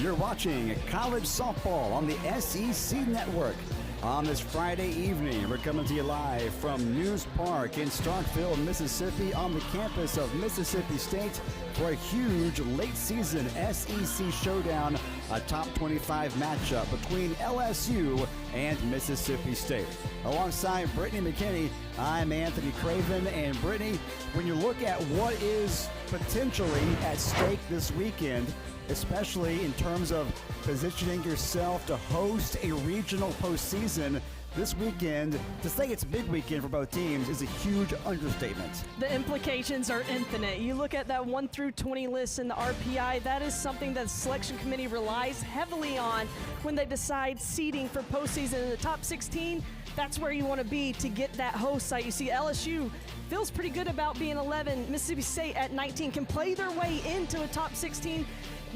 You're watching college softball on the SEC Network. On this Friday evening, we're coming to you live from News Park in Starkville, Mississippi, on the campus of Mississippi State for a huge late-season SEC showdown, a top 25 matchup between LSU and Mississippi State. Alongside Brittany McKinney, I'm Anthony Craven. And Brittany, when you look at what is potentially at stake this weekend, especially in terms of positioning yourself to host a regional postseason this weekend, to say it's a big weekend for both teams is a huge understatement. The implications are infinite. You look at that 1 through 20 list in the RPI, that is something that the selection committee relies heavily on when they decide seeding for postseason. In the top 16, that's where you want to be to get that host site. You see LSU feels pretty good about being 11. Mississippi State at 19 can play their way into a top 16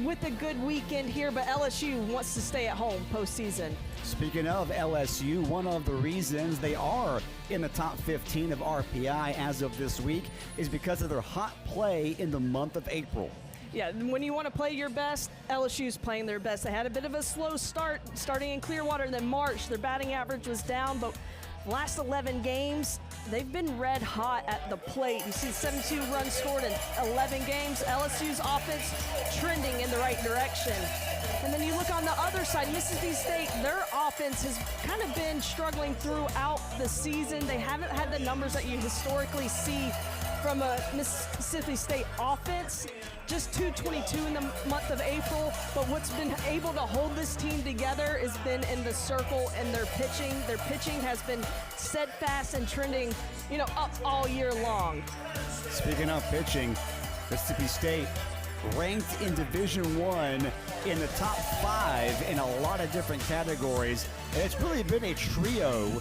with a good weekend here, but LSU wants to stay at home postseason. Speaking of LSU, one of the reasons they are in the top 15 of RPI as of this week is because of their hot play in the month of April. Yeah, when you want to play your best, LSU's playing their best. They had a bit of a slow start starting in Clearwater, and then March, their batting average was down, but last 11 games, they've been red hot at the plate. You see 72 runs scored in 11 games. LSU's offense trending in the right direction. And then you look on the other side, Mississippi State, their offense has kind of been struggling throughout the season. They haven't had the numbers that you historically see from a Mississippi State offense. Just 222 in the month of April, but what's been able to hold this team together has been in the circle and their pitching. Their pitching has been steadfast and trending, up all year long. Speaking of pitching, Mississippi State ranked in Division I in the top 5 in a lot of different categories. And it's really been a trio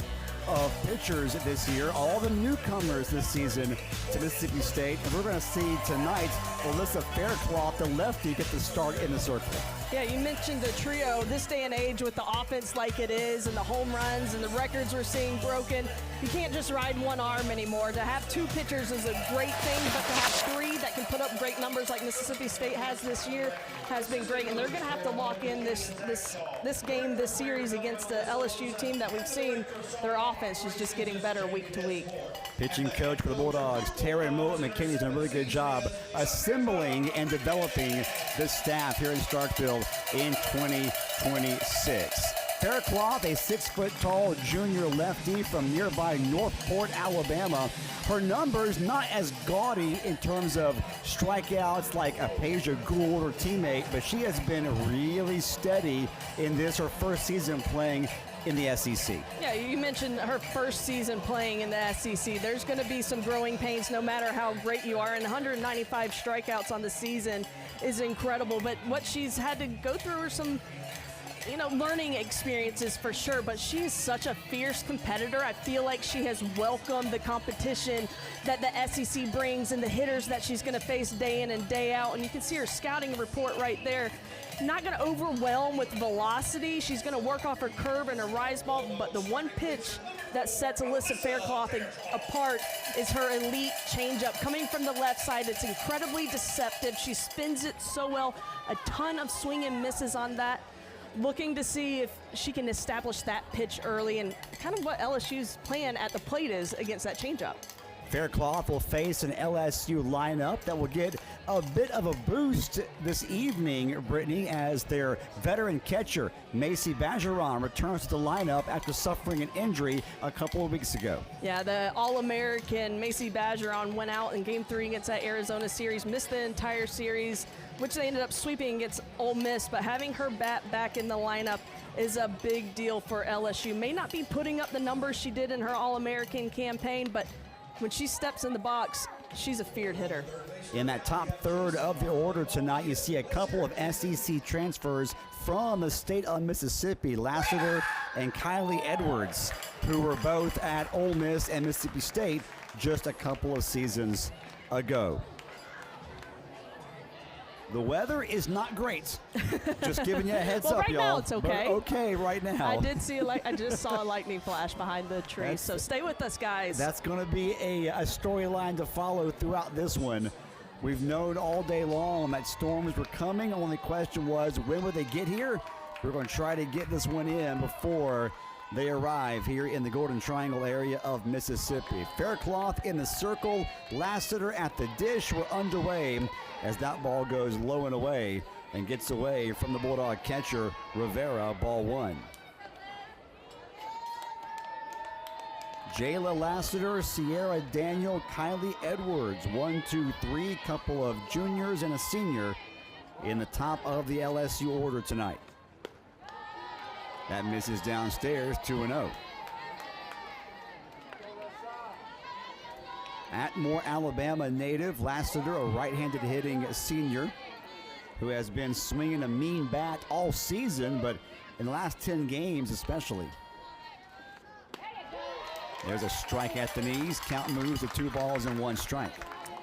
of pitchers this year, all the newcomers this season to Mississippi State. And we're going to see tonight Alyssa Faircloth, the lefty, get the start in the circle. Yeah, you mentioned the trio. This day and age with the offense like it is and the home runs and the records we're seeing broken, you can't just ride one arm anymore. To have 2 pitchers is a great thing, but to have 3 that can put up great numbers like Mississippi State has this year has been great. And they're going to have to lock in this game, this series against the LSU team that we've seen. Their offense is just getting better week to week. Pitching coach for the Bulldogs, Terry McKinney's done a really good job assembling and developing this staff here in Starkville in 2026. Faircloth, a 6-foot-tall junior lefty from nearby Northport, Alabama. Her numbers not as gaudy in terms of strikeouts like a Peja Gould or teammate, but she has been really steady in this, her first season playing in the SEC. Yeah, you mentioned her first season playing in the SEC. There's going to be some growing pains no matter how great you are, and 195 strikeouts on the season is incredible. But what she's had to go through are some learning experiences for sure, but she is such a fierce competitor. I feel like she has welcomed the competition that the SEC brings and the hitters that she's going to face day in and day out. And you can see her scouting report right there. Not going to overwhelm with velocity. She's going to work off her curve and her rise ball, but the one pitch that sets Alyssa Faircloth apart is her elite changeup. Coming from the left side, it's incredibly deceptive. She spins it so well. A ton of swing and misses on that. Looking to see if she can establish that pitch early and kind of what LSU's plan at the plate is against that changeup. Faircloth will face an LSU lineup that will get a bit of a boost this evening, Brittany, as their veteran catcher, Macy Bergeron, returns to the lineup after suffering an injury a couple of weeks ago. Yeah, the All-American Macy Bergeron went out in Game 3 against that Arizona series, missed the entire series, which they ended up sweeping against Ole Miss, but having her bat back in the lineup is a big deal for LSU. May not be putting up the numbers she did in her All-American campaign, but when she steps in the box, she's a feared hitter. In that top third of the order tonight, you see a couple of SEC transfers from the state of Mississippi, Lassiter and Kylie Edwards, who were both at Ole Miss and Mississippi State just a couple of seasons ago. The weather is not great. Just giving you a heads well, up, right y'all. Now it's okay. But okay, right now. I did see I just saw a lightning flash behind the tree. So stay with us, guys. That's going to be a storyline to follow throughout this one. We've known all day long that storms were coming. Only question was, when would they get here? We're going to try to get this one in before they arrive here in the Golden Triangle area of Mississippi. Faircloth in the circle, Lassiter at the dish. We're underway as that ball goes low and away and gets away from the Bulldog catcher, Rivera, ball one. Jayla Lassiter, Sierra Daniel, Kylie Edwards. 1, 2, 3, couple of juniors and a senior in the top of the LSU order tonight. That misses downstairs, 2-0. Atmore, Alabama native, Lassiter, a right-handed hitting senior who has been swinging a mean bat all season, but in the last 10 games especially. There's a strike at the knees. Count moves to 2 balls and 1 strike.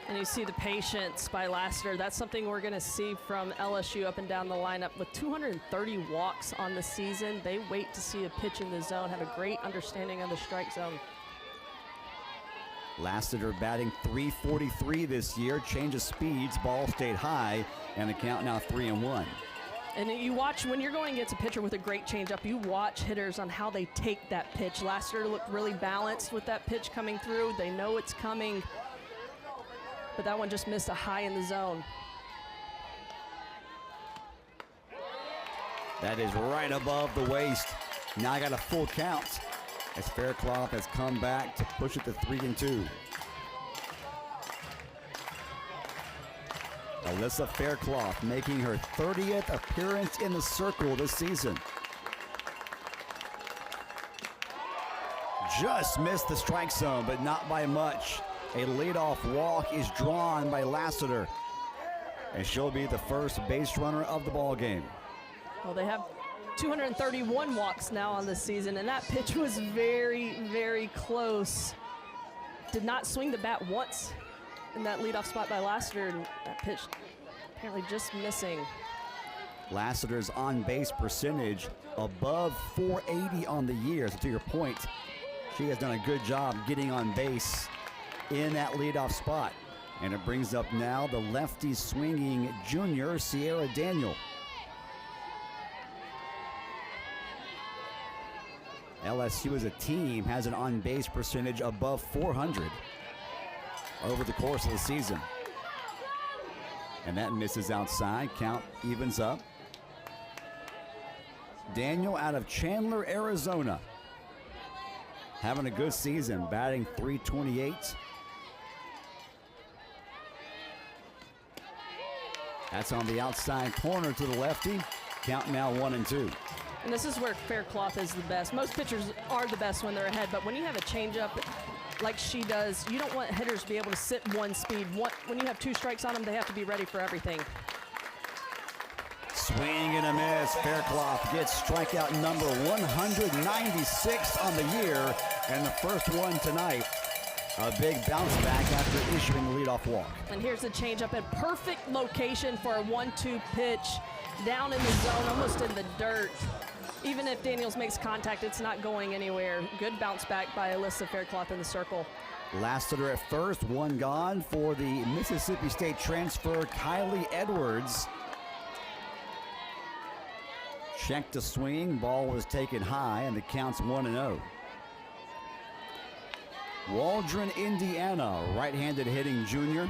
And you see the patience by Lassiter. That's something we're going to see from LSU up and down the lineup. With 230 walks on the season, they wait to see a pitch in the zone, have a great understanding of the strike zone. Lassiter batting .343 this year. Change of speeds, ball stayed high, and the count now 3-1. And you watch, when you're going against a pitcher with a great changeup, you watch hitters on how they take that pitch. Lassiter looked really balanced with that pitch coming through. They know it's coming, but that one just missed a high in the zone. That is right above the waist. Now I got a full count as Faircloth has come back to push it to 3-2. Alyssa Faircloth making her 30th appearance in the circle this season. Just missed the strike zone, but not by much. A leadoff walk is drawn by Lassiter, and she'll be the first base runner of the ball game. Well, they have 231 walks now on this season, and that pitch was very, very close. Did not swing the bat once in that leadoff spot by Lassiter, and that pitch apparently just missing. Lassiter's on-base percentage above .480 on the year. So to your point, she has done a good job getting on base in that leadoff spot. And it brings up now the lefty swinging junior, Sierra Daniel. LSU as a team has an on-base percentage above .400 over the course of the season. And that misses outside. Count evens up. Daniel out of Chandler, Arizona. Having a good season, batting .328. That's on the outside corner to the lefty. Count now 1-2. And this is where Faircloth is the best. Most pitchers are the best when they're ahead, but when you have a changeup like she does, you don't want hitters to be able to sit one speed. When you have 2 strikes on them, they have to be ready for everything. Swing and a miss. Faircloth gets strikeout number 196 on the year, and the first one tonight. A big bounce back after issuing the leadoff walk. And here's the changeup, a perfect location for a 1-2 pitch, down in the zone, almost in the dirt. Even if Daniels makes contact, it's not going anywhere. Good bounce back by Alyssa Faircloth in the circle. Lassiter at first, 1 gone for the Mississippi State transfer, Kylie Edwards. Checked to swing, ball was taken high, and the count's 1-0. Waldron, Indiana, right-handed hitting junior.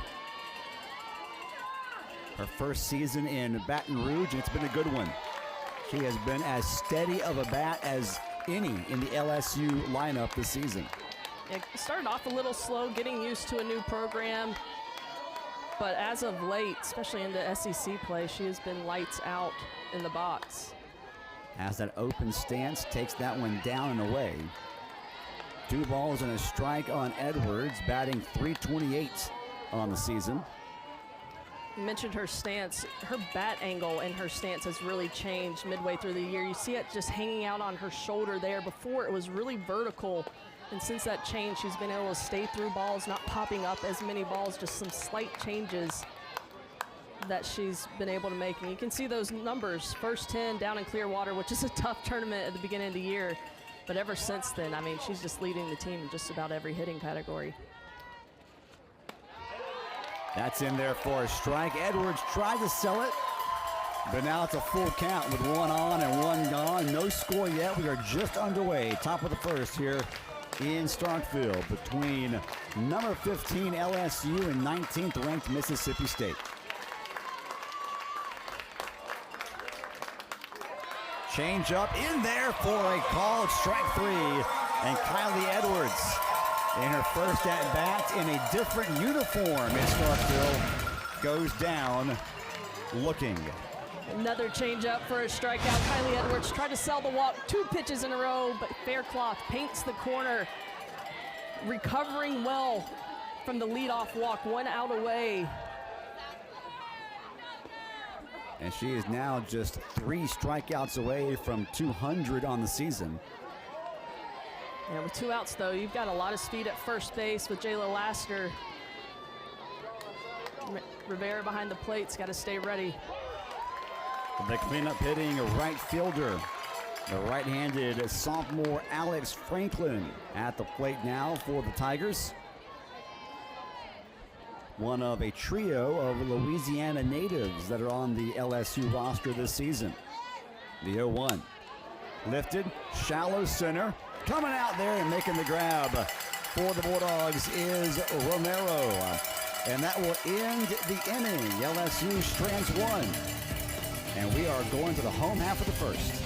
Her first season in Baton Rouge, and it's been a good one. She has been as steady of a bat as any in the LSU lineup this season. It started off a little slow, getting used to a new program. But as of late, especially in the SEC play, she has been lights out in the box. Has that open stance, takes that one down and away. 2 balls and a strike on Edwards, batting .328 on the season. You mentioned her stance. Her bat angle and her stance has really changed midway through the year. You see it just hanging out on her shoulder there. Before, it was really vertical. And since that change, she's been able to stay through balls, not popping up as many balls, just some slight changes that she's been able to make. And you can see those numbers. First 10 down in Clearwater, which is a tough tournament at the beginning of the year. But ever since then, I mean, she's just leading the team in just about every hitting category. That's in there for a strike. Edwards tried to sell it, but now it's a full count with one on and one gone. No score yet. We are just underway. Top of the first here in Starkville between number 15 LSU and 19th ranked Mississippi State. Change up in there for a called strike three. And Kylie Edwards in her first at-bat in a different uniform in Starkville goes down looking. Another changeup for a strikeout. Kylie Edwards tried to sell the walk 2 pitches in a row, but Faircloth paints the corner, recovering well from the leadoff walk, 1 out away. And she is now just 3 strikeouts away from 200 on the season. Yeah, with 2 outs, though, you've got a lot of speed at first base with Jayla Laster. Rivera behind the plate's got to stay ready. The cleanup hitting right fielder, the right-handed sophomore Alex Franklin at the plate now for the Tigers. One of a trio of Louisiana natives that are on the LSU roster this season. The 0-1. Lifted, shallow center. Coming out there and making the grab for the Bulldogs is Romero. And that will end the inning. LSU strands 1. And we are going to the home half of the first.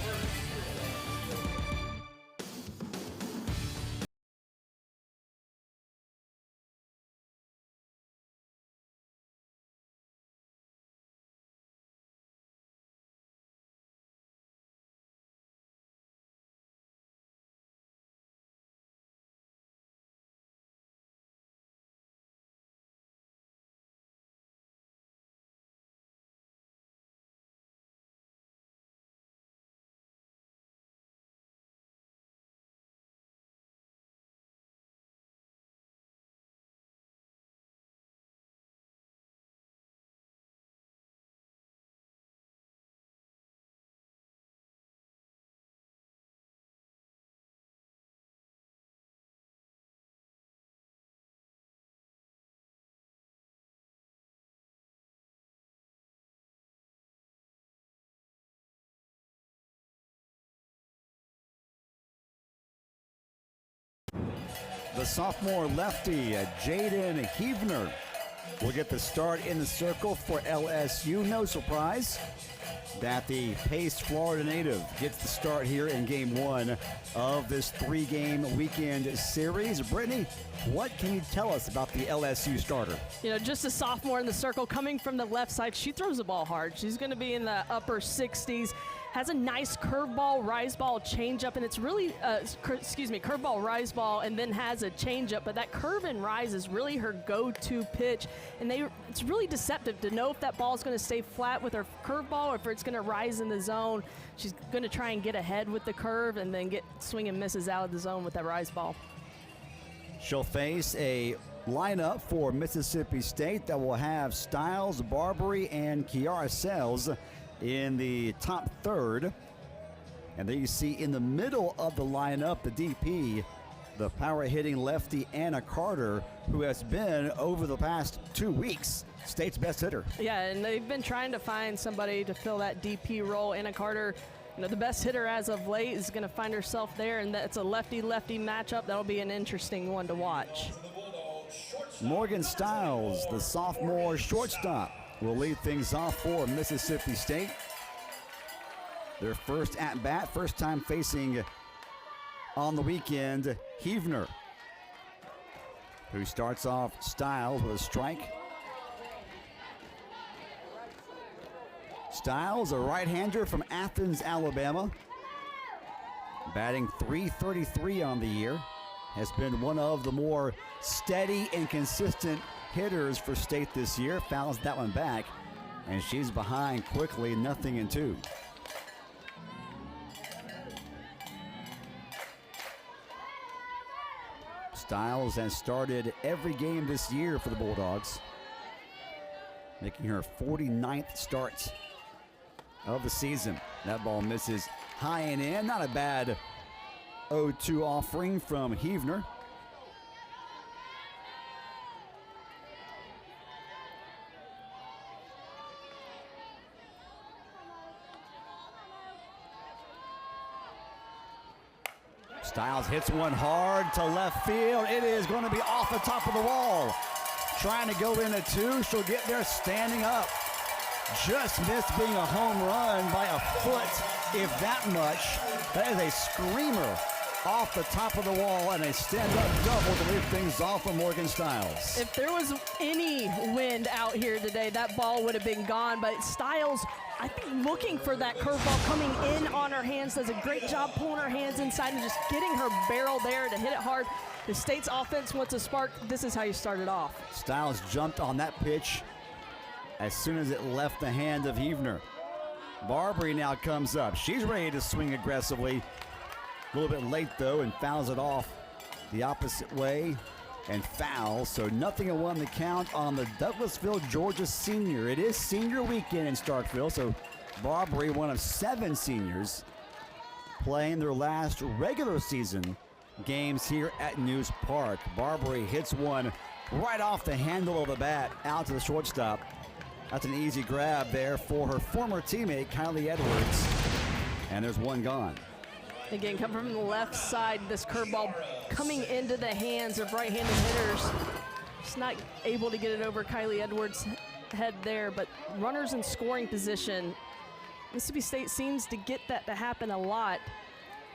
The sophomore lefty, Jaden Heavner, will get the start in the circle for LSU. No surprise that the paced Florida native gets the start here in game 1 of this 3-game weekend series. Brittany, what can you tell us about the LSU starter? You know, just a sophomore in the circle coming from the left side. She throws the ball hard. She's going to be in the upper 60s. Has a nice curveball, rise ball, changeup, and it's really, curveball, rise ball, and then has a changeup. But that curve and rise is really her go-to pitch, and it's really deceptive to know if that ball is going to stay flat with her curveball or if it's going to rise in the zone. She's going to try and get ahead with the curve and then get swing and misses out of the zone with that rise ball. She'll face a lineup for Mississippi State that will have Styles, Barbary, and Kiara Sells in the top third. And there you see in the middle of the lineup, the DP, the power hitting lefty Anna Carter, who has been over the past 2 weeks State's best hitter. Yeah, and they've been trying to find somebody to fill that DP role. Anna Carter, you know, the best hitter as of late, is going to find herself there, and that's a lefty-lefty matchup. That'll be an interesting one to watch. Morgan Styles, the sophomore shortstop, will lead things off for Mississippi State. Their first at-bat, first time facing on the weekend, Heavner, who starts off Styles with a strike. Styles, a right-hander from Athens, Alabama, batting .333 on the year, has been one of the more steady and consistent hitters for State this year. Fouls that one back, and she's behind quickly, 0-2. Styles has started every game this year for the Bulldogs, making her 49th start of the season. That ball misses high and in. Not a bad 0-2 offering from Heavner. Styles hits one hard to left field. It is going to be off the top of the wall. Trying to go into two. She'll get there standing up. Just missed being a home run by a foot, if that much. That is a screamer off the top of the wall and a stand-up double to lead things off for Morgan Styles. If there was any wind out here today, that ball would have been gone. But Styles, I think, looking for that curveball coming in on her hands, does a great job pulling her hands inside and just getting her barrel there to hit it hard. The State's offense wants a spark. This is how you start it off. Styles jumped on that pitch as soon as it left the hand of Heavner. Barbary now comes up. She's ready to swing aggressively. A little bit late, though, and fouls it off the opposite way and fouls. So nothing and one to count on the Douglasville, Georgia senior. It is senior weekend in Starkville, so Barbary, one of 7 seniors, playing their last regular season games here at News Park. Barbary hits one right off the handle of the bat out to the shortstop. That's an easy grab there for her former teammate, Kylie Edwards. And there's one gone. Again, coming from the left side, this curveball coming into the hands of right-handed hitters. Just not able to get it over Kylie Edwards' head there, but runners in scoring position. Mississippi State seems to get that to happen a lot,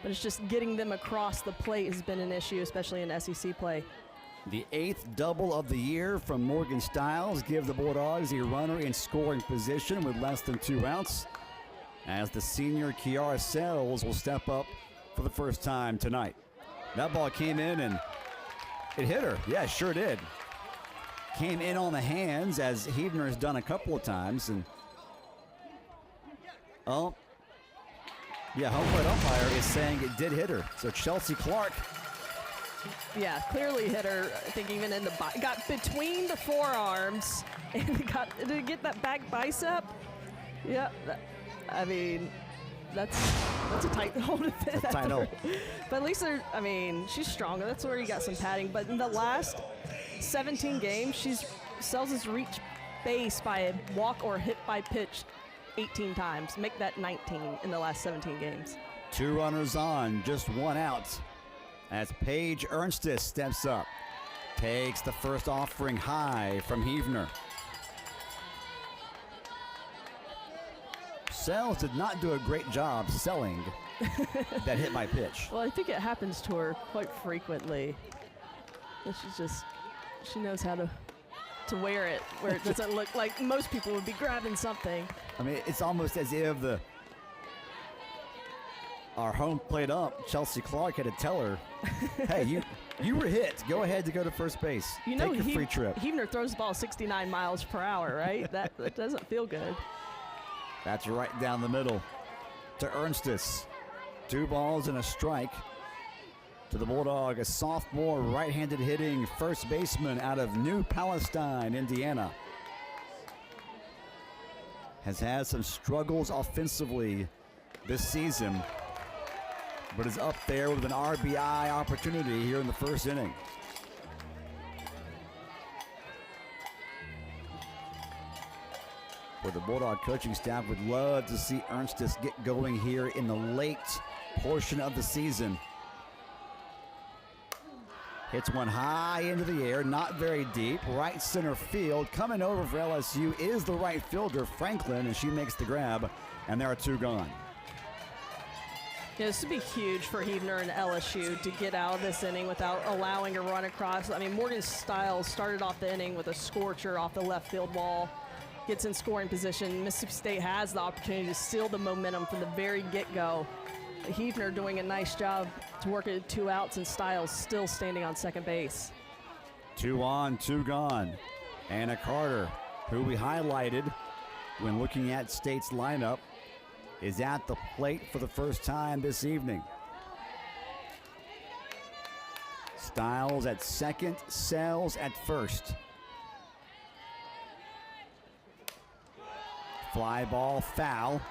but it's just getting them across the plate has been an issue, especially in SEC play. The 8th double of the year from Morgan Styles gives the Bulldogs a runner in scoring position with less than 2 outs, as the senior Kiara Sells will step up for the first time tonight. That ball came in and it hit her. Yeah, sure did. Came in on the hands, as Heavner has done a couple of times. And oh, yeah, home plate umpire is saying it did hit her. So Chelsea Clark. Yeah, clearly hit her. I think even in the got between the forearms and did it get that back bicep? Yeah, I mean, that's a tight hold. That's a tight hold. But at least she's stronger. That's where you got some padding. But in the last 17 games, Sells has reached base by a walk or hit by pitch 18 times. Make that 19 in the last 17 games. 2 runners on, just 1 out, as Paige Ernstis steps up. Takes the first offering high from Heavner. Sells did not do a great job selling that hit by pitch. Well, I think it happens to her quite frequently. She knows how to wear it where it doesn't look like most people would be grabbing something. I mean, it's almost as if our home plate ump, Chelsea Clark, had to tell her, hey, you were hit. Go ahead to go to first base. Take your free trip. Heavner throws the ball 69 miles per hour, right? that doesn't feel good. That's right down the middle to Ernstis. 2 balls and a strike to the Bulldog, a sophomore right-handed hitting first baseman out of New Palestine, Indiana. Has had some struggles offensively this season, but is up there with an RBI opportunity here in the first inning. Where the Bulldog coaching staff would love to see Ernstis get going here in the late portion of the season. Hits one high into the air, not very deep, right center field. Coming over for LSU is the right fielder, Franklin, and she makes the grab, and there are 2 gone. Yeah, this would be huge for Heavner and LSU to get out of this inning without allowing a run across. I mean, Morgan Styles started off the inning with a scorcher off the left field wall. Gets in scoring position. Mississippi State has the opportunity to steal the momentum from the very get-go. Heavner doing a nice job to work it 2 outs, and Styles still standing on second base. 2 on, 2 gone. Anna Carter, who we highlighted when looking at State's lineup, is at the plate for the first time this evening. Styles at second, Sells at first. Fly ball foul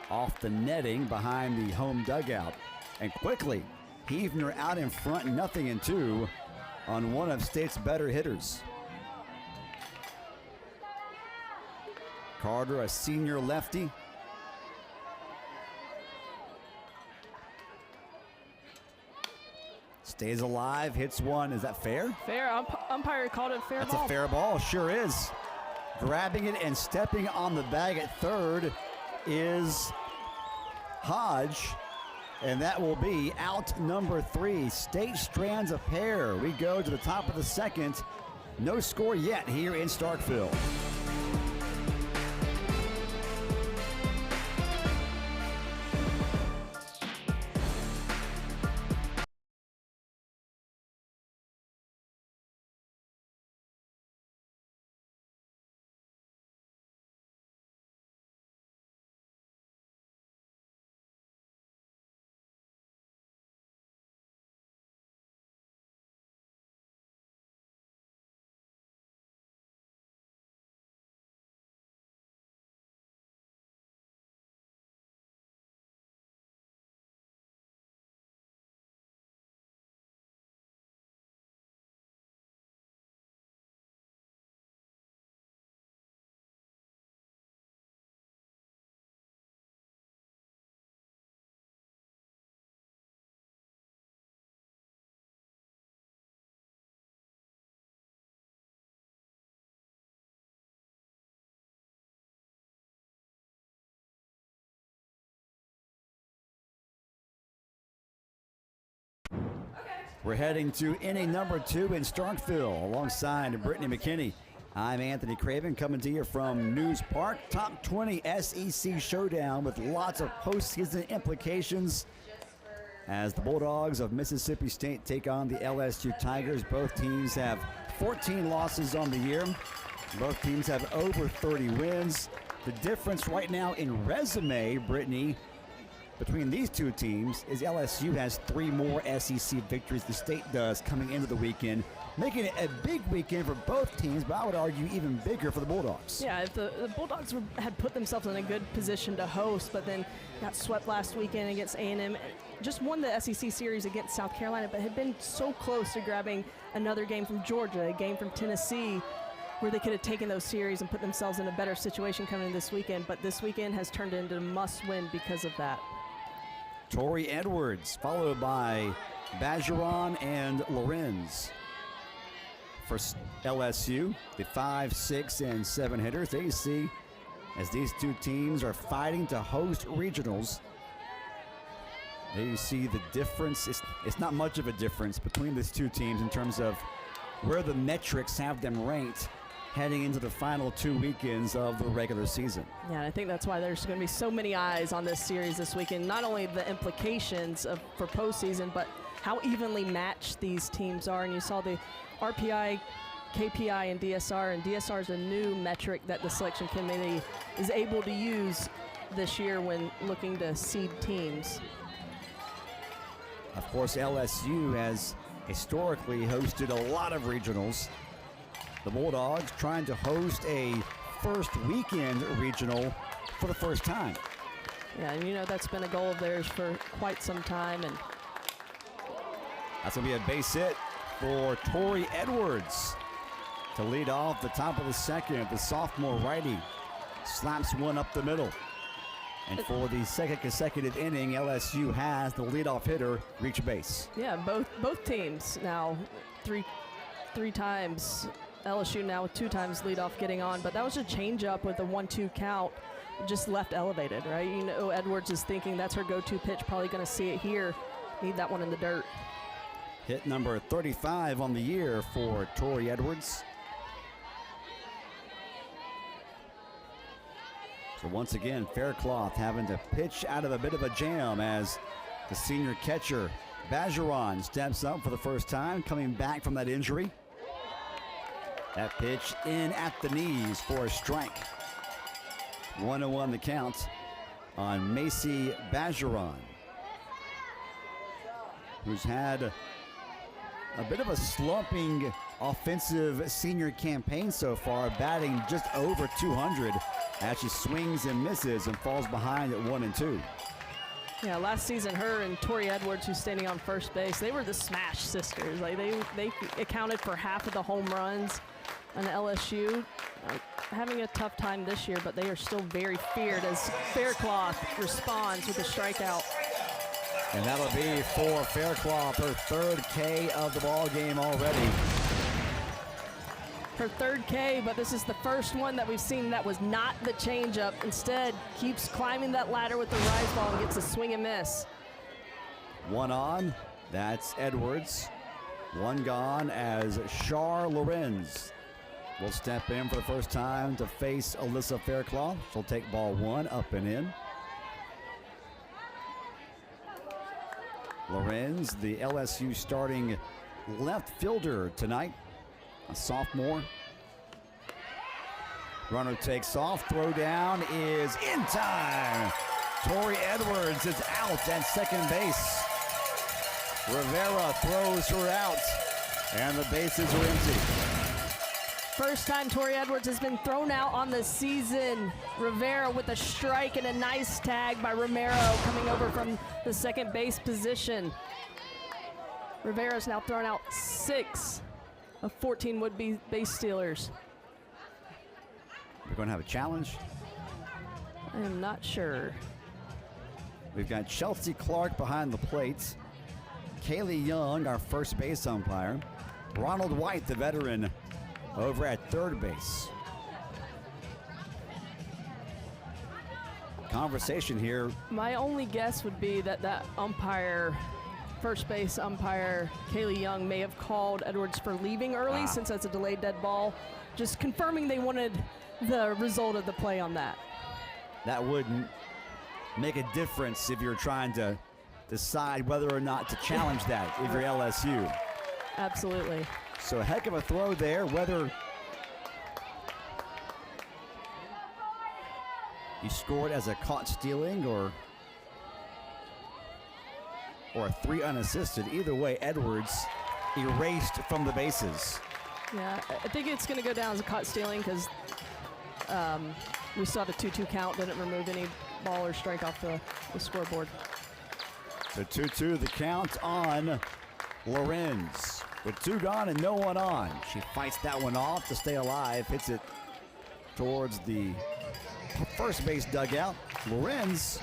off the netting behind the home dugout. And quickly, Heavner out in front, 0-2 on one of State's better hitters. Carter, a senior lefty. Stays alive, hits one. Is that fair? Fair. Umpire called it fair ball. That's a fair ball, sure is. Grabbing it and stepping on the bag at third is Hodge, and that will be out number 3. State strands a pair. We go to the top of the second. No score yet here in Starkville. We're heading to inning number 2 in Starkville alongside Brittany McKinney. I'm Anthony Craven coming to you from News Park. Top 20 SEC showdown with lots of postseason implications as the Bulldogs of Mississippi State take on the LSU Tigers. Both teams have 14 losses on the year. Both teams have over 30 wins. The difference right now in resume, Brittany, between these two teams is LSU has 3 more SEC victories the state does coming into the weekend, making it a big weekend for both teams, but I would argue even bigger for the Bulldogs. Yeah, if the Bulldogs had put themselves in a good position to host, but then got swept last weekend against A&M, just won the SEC series against South Carolina, but had been so close to grabbing another game from Georgia, a game from Tennessee, where they could have taken those series and put themselves in a better situation coming in this weekend, but this weekend has turned into a must-win because of that. Tori Edwards, followed by Bajeron and Lorenz. For LSU, the 5, 6, and 7 hitters, they see as these two teams are fighting to host regionals. There you see the difference. It's not much of a difference between these two teams in terms of where the metrics have them ranked heading into the final 2 weekends of the regular season. Yeah, I think that's why there's going to be so many eyes on this series this weekend. Not only the implications for postseason, but how evenly matched these teams are. And you saw the RPI, KPI, and DSR is a new metric that the selection committee is able to use this year when looking to seed teams. Of course, LSU has historically hosted a lot of regionals. The Bulldogs trying to host a first weekend regional for the first time. Yeah, and you know that's been a goal of theirs for quite some time. And that's going to be a base hit for Tori Edwards to lead off the top of the second. The sophomore righty slaps one up the middle. And for the second consecutive inning, LSU has the leadoff hitter reach base. Yeah, both teams now three times. LSU now with 2 times leadoff getting on, but that was a changeup with a 1-2 count, just left elevated, right? You know, Edwards is thinking that's her go-to pitch, probably going to see it here. Need that one in the dirt. Hit number 35 on the year for Tori Edwards. So once again, Faircloth having to pitch out of a bit of a jam as the senior catcher, Bajeron, steps up for the first time, coming back from that injury. That pitch in at the knees for a strike. 1-1 the count on Macy Bajeron, who's had a bit of a slumping offensive senior campaign so far, batting just over 200 as she swings and misses and falls behind at 1 and 2. Yeah, last season, her and Tori Edwards, who's standing on first base, they were the Smash Sisters. Like they accounted for half of the home runs on LSU. Having a tough time this year, but they are still very feared as Faircloth responds with a strikeout. And that'll be for Faircloth, her third K of the ball game already. Her third K, but this is the first one that we've seen that was not the changeup. Instead, keeps climbing that ladder with the rise ball and gets a swing and miss. One on, that's Edwards. One gone as Char Lorenz will step in for the first time to face Alyssa Faircloth. She'll take ball one, up and in. Lorenz, the LSU starting left fielder tonight, a sophomore. Runner takes off, throw down is in time. Tori Edwards is out at second base. Rivera throws her out, and the bases are empty. First time Tori Edwards has been thrown out on the season. Rivera with a strike and a nice tag by Romero coming over from the second base position. Rivera's now thrown out 6 of 14 would-be base stealers. We're going to have a challenge. I am not sure. We've got Chelsea Clark behind the plate. Kaylee Young, our first base umpire. Ronald White, the veteran, over at third base. Conversation here. My only guess would be that umpire, first base umpire, Kaylee Young, may have called Edwards for leaving early since that's a delayed dead ball. Just confirming they wanted the result of the play on that. That wouldn't make a difference if you're trying to decide whether or not to challenge that if you're LSU. Absolutely. So a heck of a throw there, whether you scored as a caught stealing or a 3 unassisted. Either way, Edwards erased from the bases. Yeah, I think it's going to go down as a caught stealing because we saw the 2-2 count, didn't remove any ball or strike off the scoreboard. So 2-2 the count on Lorenz. With 2 gone and no one on. She fights that one off to stay alive, hits it towards the first base dugout. Lorenz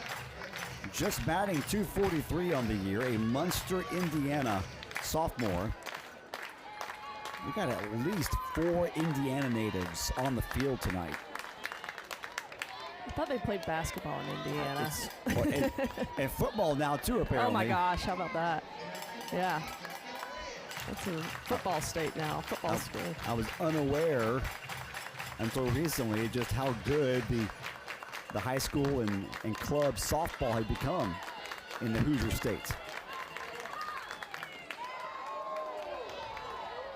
just batting .243 on the year, a Munster, Indiana sophomore. We got at least 4 Indiana natives on the field tonight. I thought they played basketball in Indiana. And football now too, apparently. Oh my gosh, how about that? Yeah. That's a football state now, football school. I was unaware until recently just how good the high school and club softball had become in the Hoosier State.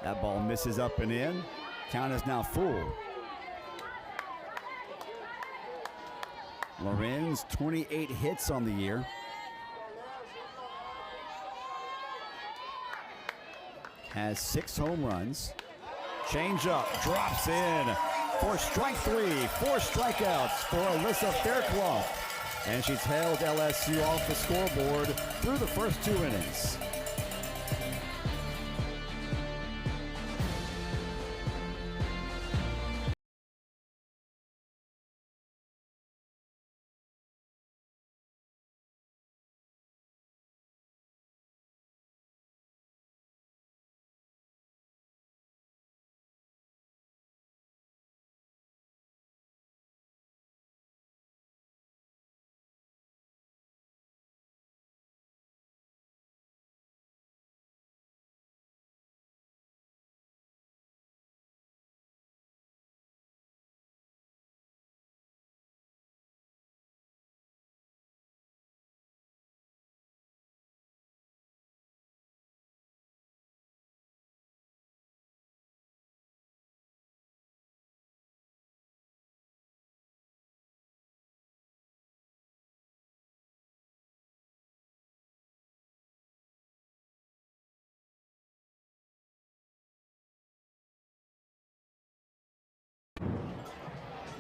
That ball misses up and in. Count is now full. Lorenz, 28 hits on the year. Has 6 home runs. Changeup drops in for strike 3. 4 strikeouts for Alyssa Faircloth. And she's held LSU off the scoreboard through the first 2 innings.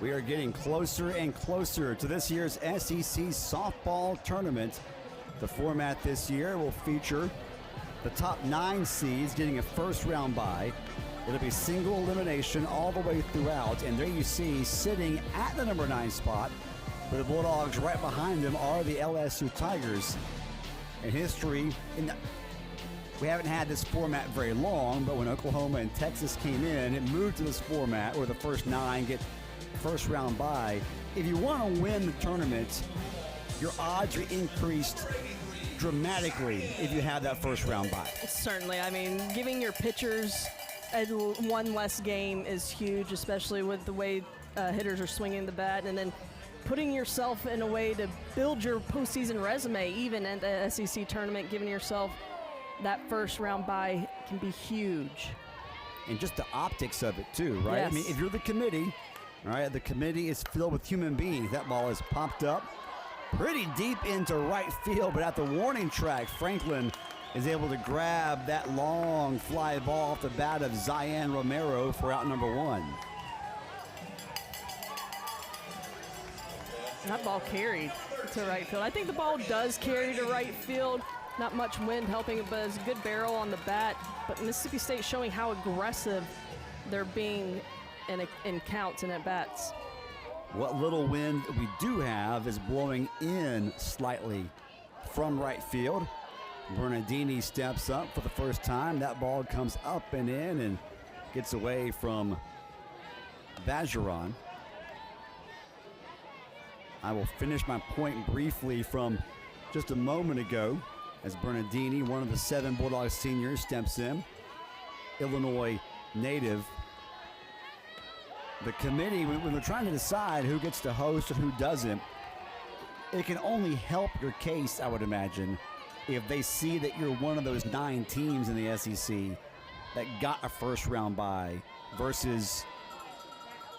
We are getting closer and closer to this year's SEC softball tournament. The format this year will feature the top 9 seeds getting a first round bye. It'll be single elimination all the way throughout. And there you see, sitting at the number 9 spot, with the Bulldogs right behind them, are the LSU Tigers. in history. We haven't had this format very long, but when Oklahoma and Texas came in, it moved to this format where the first 9 get first round bye. If you want to win the tournament, your odds are increased dramatically if you have that first round bye. Certainly. I mean, giving your pitchers one less game is huge, especially with the way hitters are swinging the bat, and then putting yourself in a way to build your postseason resume, even at the SEC tournament, giving yourself that first round bye can be huge. And just the optics of it too, right? Yes. I mean, if you're the committee, all right, the committee is filled with human beings. That ball is popped up pretty deep into right field, but at the warning track, Franklin is able to grab that long fly ball off the bat of Zion Romero for out number 1. That ball carried to right field. I think the ball does carry to right field. Not much wind helping it, but it's a good barrel on the bat. But Mississippi State showing how aggressive they're being in counts and at bats. What little wind we do have is blowing in slightly from right field. Bernardini steps up for the first time. That ball comes up and in and gets away from Bergeron. I will finish my point briefly from just a moment ago as Bernardini, one of the 7 Bulldogs seniors, steps in. Illinois native. The committee, when we're trying to decide who gets to host and who doesn't, it can only help your case, I would imagine, if they see that you're one of those 9 teams in the SEC that got a first round bye versus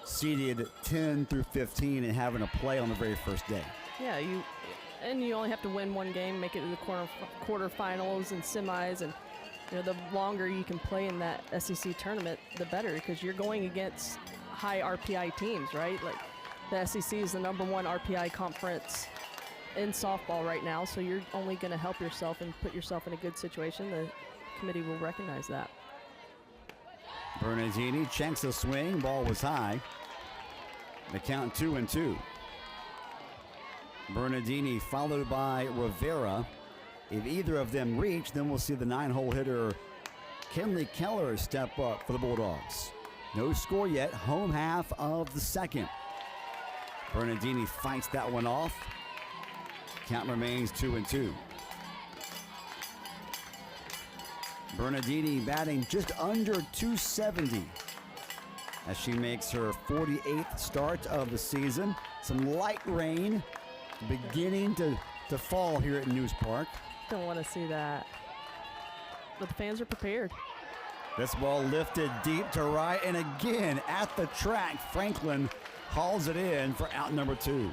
seeded 10 through 15 and having a play on the very first day. Yeah, you only have to win one game, make it to the quarterfinals and semis, and the longer you can play in that SEC tournament, the better, because you're going against high RPI teams, right? Like the SEC is the #1 RPI conference in softball right now, so you're only going to help yourself and put yourself in a good situation. The committee will recognize that. Bernardini checks the swing. Ball was high. The count 2-2. Bernardini followed by Rivera. If either of them reach, then we'll see the 9-hole hitter Kenley Keller step up for the Bulldogs. No score yet. Home half of the second. Bernardini fights that one off. Count remains 2-2. Bernardini batting just under 270 as she makes her 48th start of the season. Some light rain beginning to fall here at News Park. Don't want to see that. But the fans are prepared. This ball lifted deep to right, and again at the track, Franklin hauls it in for out number 2.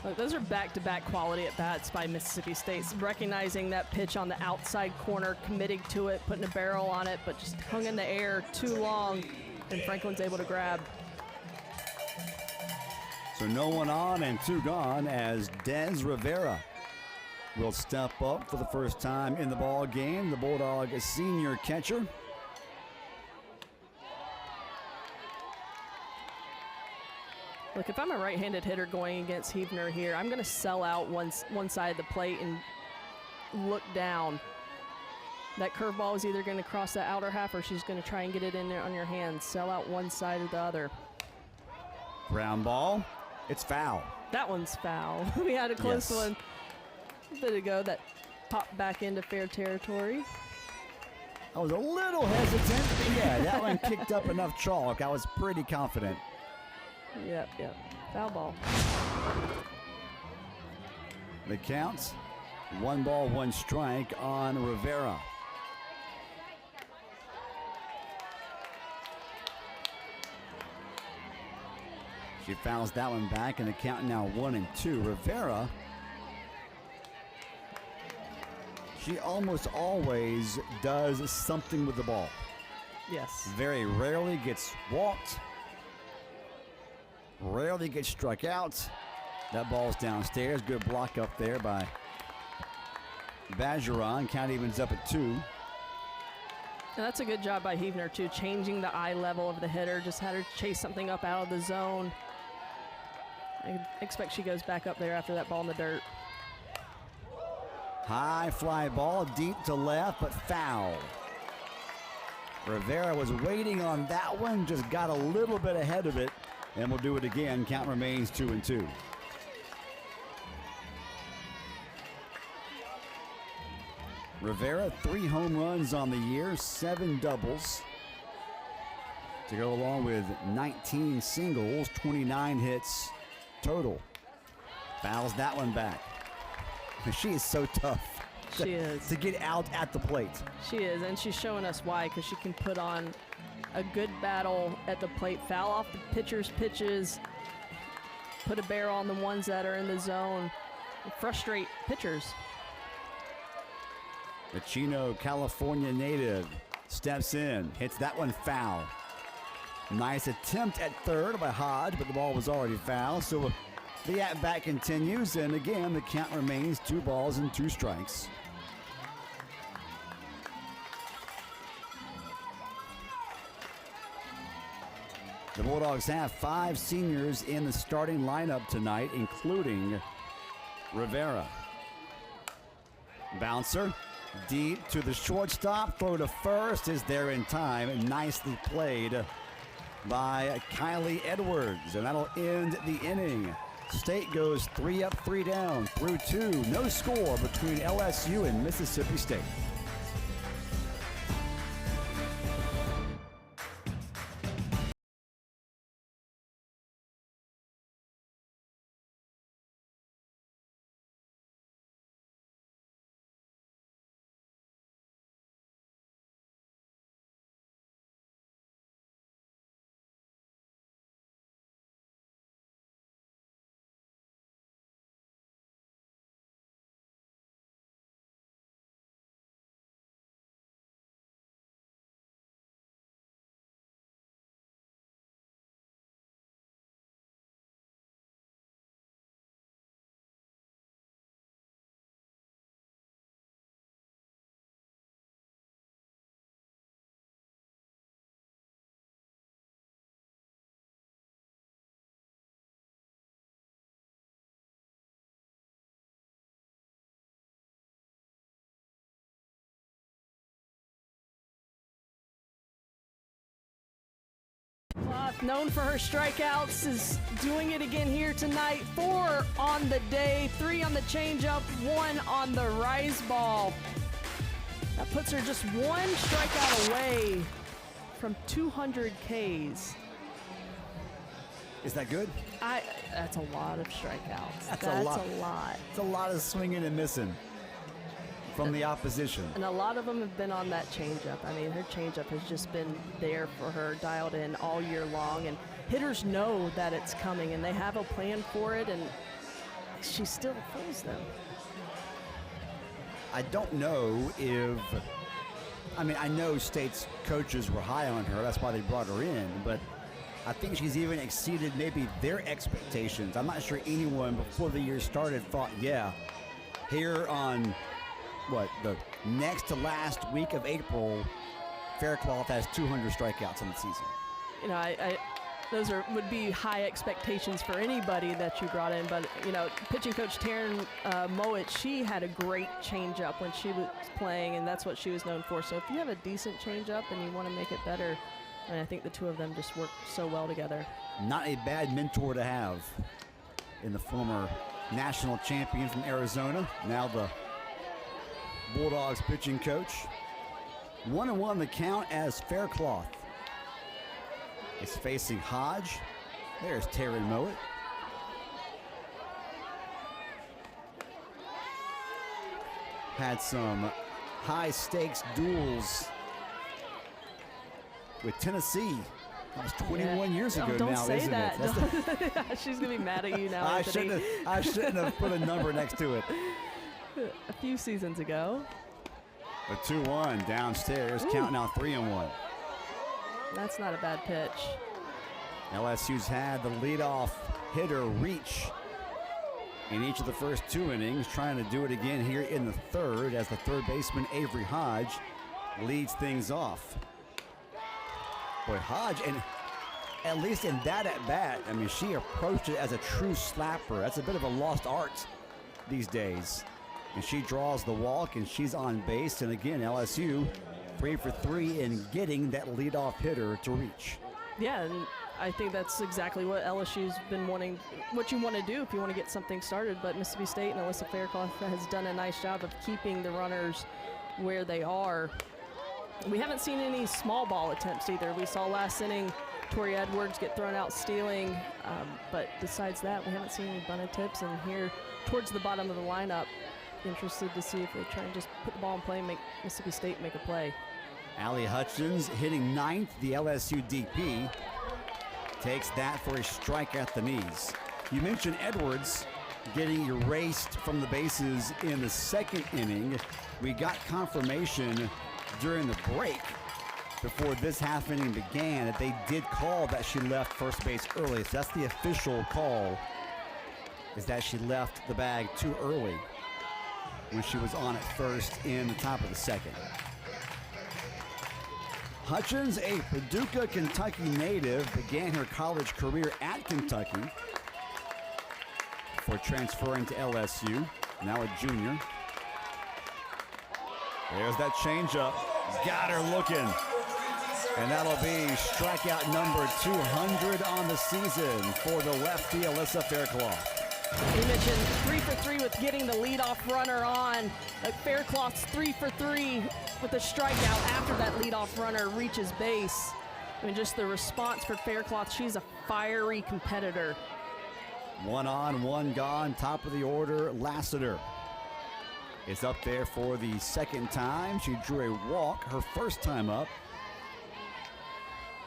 Look, those are back-to-back quality at-bats by Mississippi State. Recognizing that pitch on the outside corner, committing to it, putting a barrel on it, but just hung in the air too long, and Franklin's able to grab. So no one on and 2 gone as Des Rivera will step up for the first time in the ball game. The Bulldog senior catcher. Look, if I'm a right-handed hitter going against Huebner here, I'm going to sell out one side of the plate and look down. That curveball is either going to cross the outer half or she's going to try and get it in there on your hands. Sell out one side or the other. Ground ball. It's foul. That one's foul. We had a close one a bit ago that popped back into fair territory. I was a little hesitant, but yeah, that one kicked up enough chalk. I was pretty confident. Yep. Foul ball. The counts, 1 ball, 1 strike on Rivera. She fouls that one back, and the count now 1-2. Rivera, she almost always does something with the ball. Yes. Very rarely gets walked. Rarely gets struck out. That ball's downstairs. Good block up there by Bergeron. Count evens up at 2. And that's a good job by Huebner, too, changing the eye level of the hitter. Just had her chase something up out of the zone. I expect she goes back up there after that ball in the dirt. High fly ball deep to left, but foul. Rivera was waiting on that one, just got a little bit ahead of it, and will do it again. Count remains 2-2. Rivera, 3 home runs on the year, 7 doubles. To go along with 19 singles, 29 hits total. Fouls that one back. She is so tough. She is. To get out at the plate. She is, and she's showing us why, because she can put on a good battle at the plate, foul off the pitcher's pitches, put a barrel on the ones that are in the zone, and frustrate pitchers. The Chino, California native steps in, hits that one foul. Nice attempt at third by Hodge, but the ball was already foul, so the at-bat continues, and again, the count remains 2 balls and 2 strikes. The Bulldogs have 5 seniors in the starting lineup tonight, including Rivera. Bouncer, deep to the shortstop, throw to first is there in time, and nicely played by Kylie Edwards, and that'll end the inning. State goes 3 up, 3 down through 2. No score between LSU and Mississippi State. Known for her strikeouts, is doing it again here tonight. 4 on the day, 3 on the changeup, 1 on the rise ball. That puts her just 1 strikeout away from 200 Ks. Is that good? That's a lot of strikeouts. That's a a lot. It's a lot of swinging and missing from the opposition. And a lot of them have been on that changeup. I mean, her changeup has just been there for her, dialed in all year long. And hitters know that it's coming, and they have a plan for it, and she still fools them. I don't know if, I know State's coaches were high on her. That's why they brought her in. But I think she's even exceeded maybe their expectations. I'm not sure anyone before the year started thought, yeah, here on the next to last week of April, Faircloth has 200 strikeouts in the season. You know, those would be high expectations for anybody that you brought in. But, you know, pitching coach Taryn Mowat, she had a great changeup when she was playing, and that's what she was known for. So if you have a decent changeup and you want to make it better, and I think the two of them just work so well together. Not a bad mentor to have in the former national champion from Arizona, now the Bulldogs pitching coach. 1-1 the count as Faircloth is facing Hodge. There's Terry Mowat. Had some high stakes duels with Tennessee. That was 21 years ago don't now, say isn't that. it? She's going to be mad at you now. I shouldn't have put a number next to it. A few seasons ago. The 2-1 downstairs, count now 3-1. That's not a bad pitch. LSU's had the leadoff hitter reach in each of the first 2 innings, trying to do it again here in the third as the third baseman Avery Hodge leads things off. Boy, Hodge, and at least in that at-bat, she approached it as a true slapper. That's a bit of a lost art these days. And she draws the walk, and she's on base. And again, LSU 3 for 3 in getting that leadoff hitter to reach. Yeah, and I think that's exactly what LSU's been wanting, what you want to do if you want to get something started. But Mississippi State and Alyssa Fairclough has done a nice job of keeping the runners where they are. We haven't seen any small ball attempts either. We saw last inning Tori Edwards get thrown out stealing, but besides that, we haven't seen any bunt tips. And here, towards the bottom of the lineup, interested to see if they try and just put the ball in play and make Mississippi State make a play. Allie Hutchins hitting ninth, the LSU DP. Takes that for a strike at the knees. You mentioned Edwards getting erased from the bases in the second inning. We got confirmation during the break before this half inning began that they did call that she left first base early. So that's the official call, is that she left the bag too early when she was on at first in the top of the second. Hutchins, a Paducah, Kentucky native, began her college career at Kentucky before transferring to LSU, now a junior. There's that changeup. Got her looking. And that'll be strikeout number 200 on the season for the lefty, Alyssa Fairclough. We mentioned 3 for 3 with getting the leadoff runner on. Fairclough's 3 for 3 with a strikeout after that leadoff runner reaches base. I mean, just the response for Fairclough, she's a fiery competitor. 1 on, 1 gone, top of the order, Lassiter is up there for the second time. She drew a walk her first time up.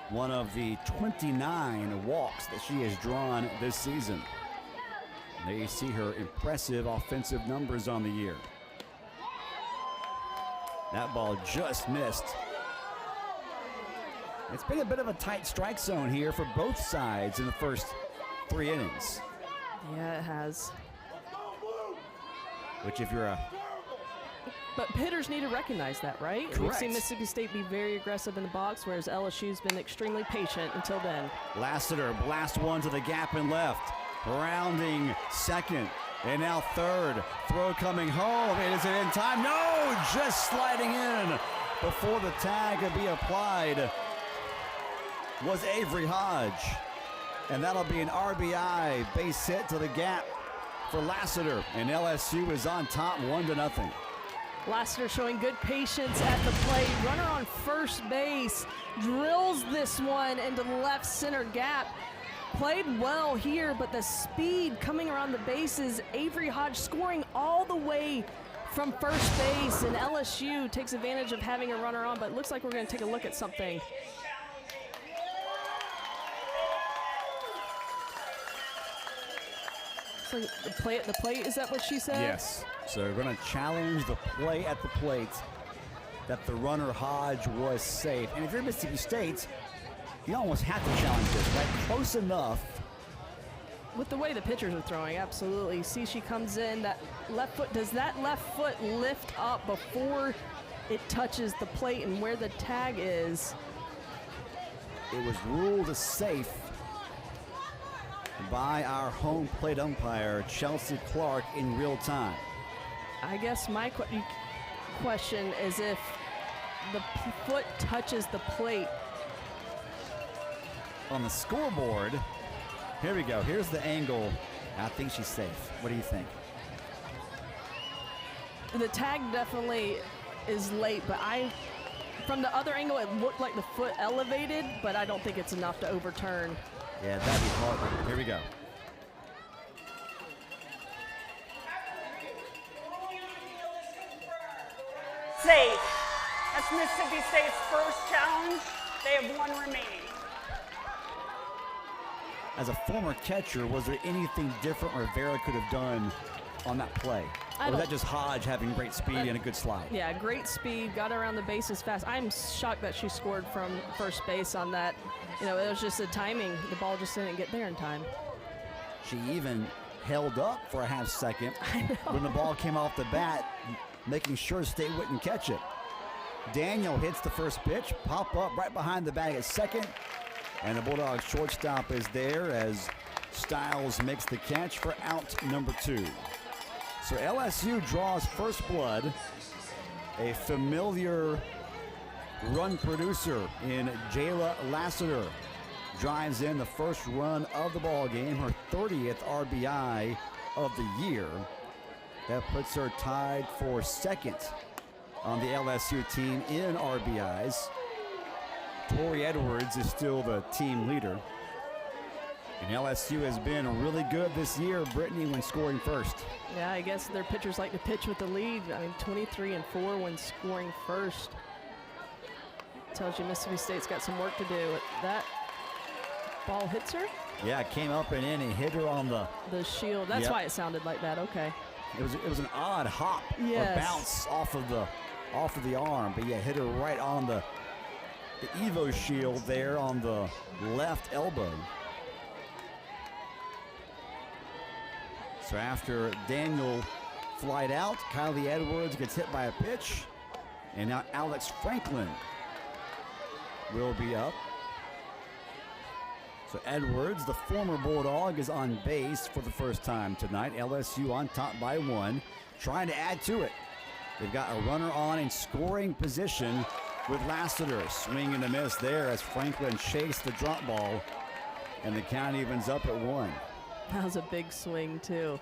One of the 29 walks that she has drawn this season. There you see her impressive offensive numbers on the year. That ball just missed. It's been a bit of a tight strike zone here for both sides in the first 3 innings. Yeah, it has. Which if you're a... But hitters need to recognize that, right? Correct. We've seen Mississippi State be very aggressive in the box, whereas LSU's been extremely patient until then. Lassiter blast one to the gap and left. Rounding second. And now third. Throw coming home. Is it in time? No! Just sliding in before the tag could be applied was Avery Hodge. And that'll be an RBI base hit to the gap for Lassiter. And LSU is on top 1-0. Lassiter showing good patience at the plate. Runner on first base drills this one into the left center gap. Played well here, but the speed coming around the bases. Avery Hodge scoring all the way from first base, and LSU takes advantage of having a runner on, but it looks like we're going to take a look at something. So the play at the plate, is that what she said? Yes. So we're going to challenge the play at the plate that the runner Hodge was safe. And if you're Mississippi State, you almost have to challenge this, right? Close enough. With the way the pitchers are throwing, absolutely. See, she comes in, that left foot, does that left foot lift up before it touches the plate and where the tag is? It was ruled a safe by our home plate umpire, Chelsea Clark, in real time. I guess my question is if the foot touches the plate. On the scoreboard, here we go. Here's the angle. I think she's safe. What do you think? The tag definitely is late, but from the other angle, it looked like the foot elevated, but I don't think it's enough to overturn. Yeah, that'd be hard. Here we go. Safe. That's Mississippi State's first challenge. They have 1 remaining. As a former catcher, was there anything different Rivera could have done on that play? Or was that just Hodge having great speed and a good slide? Yeah, great speed, got around the bases fast. I'm shocked that she scored from first base on that. You know, it was just the timing. The ball just didn't get there in time. She even held up for a half second when the ball came off the bat, making sure State wouldn't catch it. Daniel hits the first pitch, pop up right behind the bag at second, and the Bulldogs shortstop is there as Stiles makes the catch for out number 2. So LSU draws first blood. A familiar run producer in Jayla Lassiter drives in the first run of the ball game, her 30th RBI of the year. That puts her tied for second on the LSU team in RBIs. Tori Edwards is still the team leader. And LSU has been really good this year, Brittany, when scoring first. Yeah, I guess their pitchers like to pitch with the lead. I mean, 23-4 when scoring first. Tells you Mississippi State's got some work to do. That ball hits her? Yeah, it came up and in and hit her on the shield. That's why it sounded like that. Okay. It was an odd hop or bounce off of the arm, but yeah, hit her right on the Evo shield there on the left elbow. So after Daniel flied out, Kylie Edwards gets hit by a pitch, and now Alex Franklin will be up. So Edwards, the former Bulldog, is on base for the first time tonight. LSU on top by 1, trying to add to it. They've got a runner on in scoring position with Lassiter. Swing and a miss there as Franklin chased the drop ball, and the count evens up at 1. That was a big swing, too.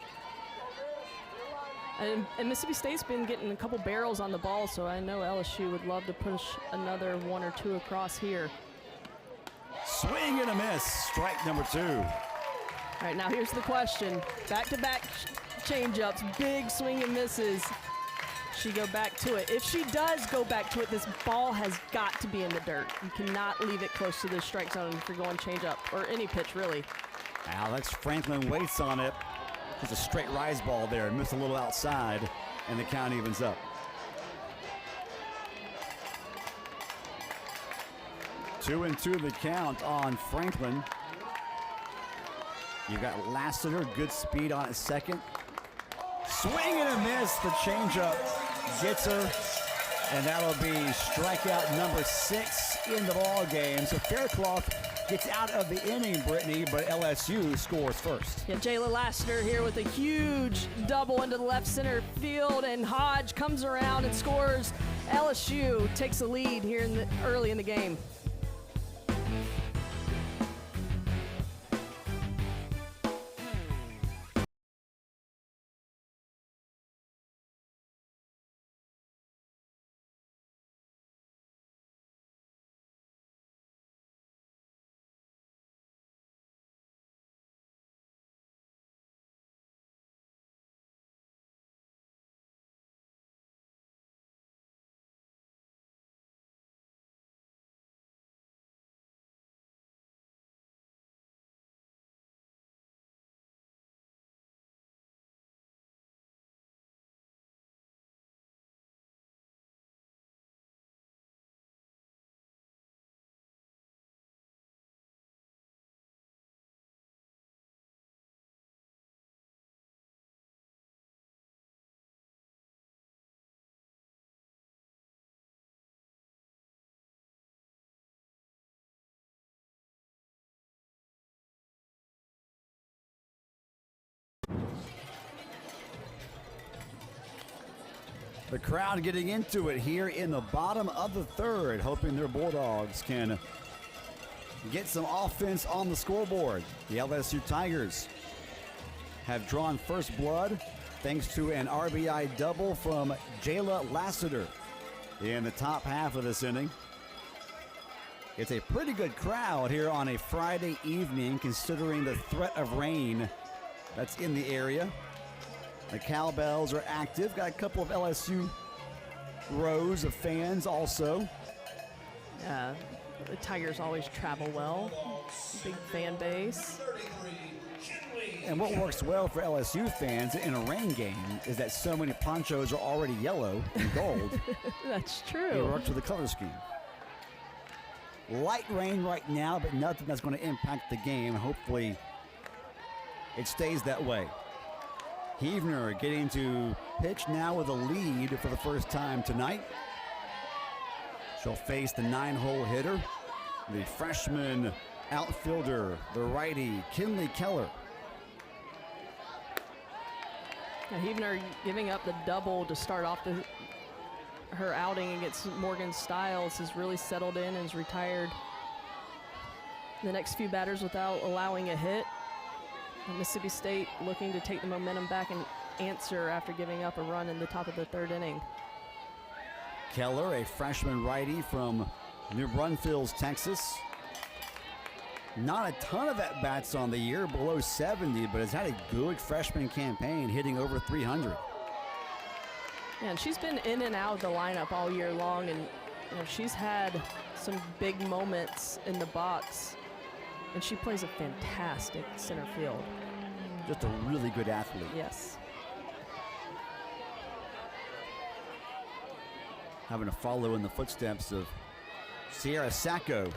And Mississippi State's been getting a couple barrels on the ball, so I know LSU would love to push another 1 or 2 across here. Swing and a miss, strike number 2. All right, now here's the question. Back-to-back change-ups, big swing and misses. She go back to it. If she does go back to it, this ball has got to be in the dirt. You cannot leave it close to the strike zone if you're going change-up, or any pitch, really. Alex Franklin waits on it. There's a straight rise ball there, missed a little outside, and the count evens up. Two and 2 the count on Franklin. You've got Lassiter, good speed on at second. Swing and a miss, the changeup gets her, and that'll be strikeout number 6 in the ball game. So Faircloth gets out of the inning, Brittany, but LSU scores first. Yeah, Jayla Lassiter here with a huge double into the left center field, and Hodge comes around and scores. LSU takes the lead here early in the game. The crowd getting into it here in the bottom of the third, hoping their Bulldogs can get some offense on the scoreboard. The LSU Tigers have drawn first blood thanks to an RBI double from Jayla Lassiter in the top half of this inning. It's a pretty good crowd here on a Friday evening, considering the threat of rain that's in the area. The cowbells are active. Got a couple of LSU rows of fans also. The Tigers always travel well. Big fan base. And what works well for LSU fans in a rain game is that so many ponchos are already yellow and gold. That's It true. works with the color scheme. Light rain right now, but nothing that's going to impact the game. Hopefully it stays that way. Heavner getting to pitch now with a lead for the first time tonight. She'll face the 9-hole hitter, the freshman outfielder, the righty, Kinley Keller. Huebner giving up the double to start off her outing against Morgan Stiles has really settled in and is retired the next few batters without allowing a hit. And Mississippi State looking to take the momentum back and answer after giving up a run in the top of the third inning. Keller, a freshman righty from New Braunfels, Texas. Not a ton of at-bats on the year, below 70, but has had a good freshman campaign, hitting over 300. Yeah, and she's been in and out of the lineup all year long, and she's had some big moments in the box, and she plays a fantastic center field. Just a really good athlete. Yes. Having to follow in the footsteps of Sierra Sacco,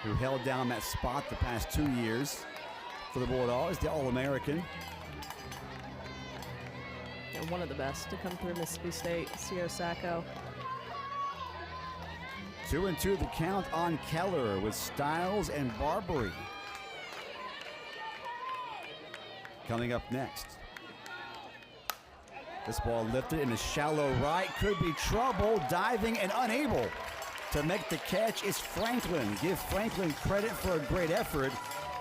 who held down that spot the past 2 years for the Bulldogs, the All-American. And one of the best to come through Mississippi State, Sierra Sacco. 2-2 the count on Keller with Stiles and Barbary. Coming up next. This ball lifted in a shallow right, could be trouble, diving and unable to make the catch is Franklin. Give Franklin credit for a great effort,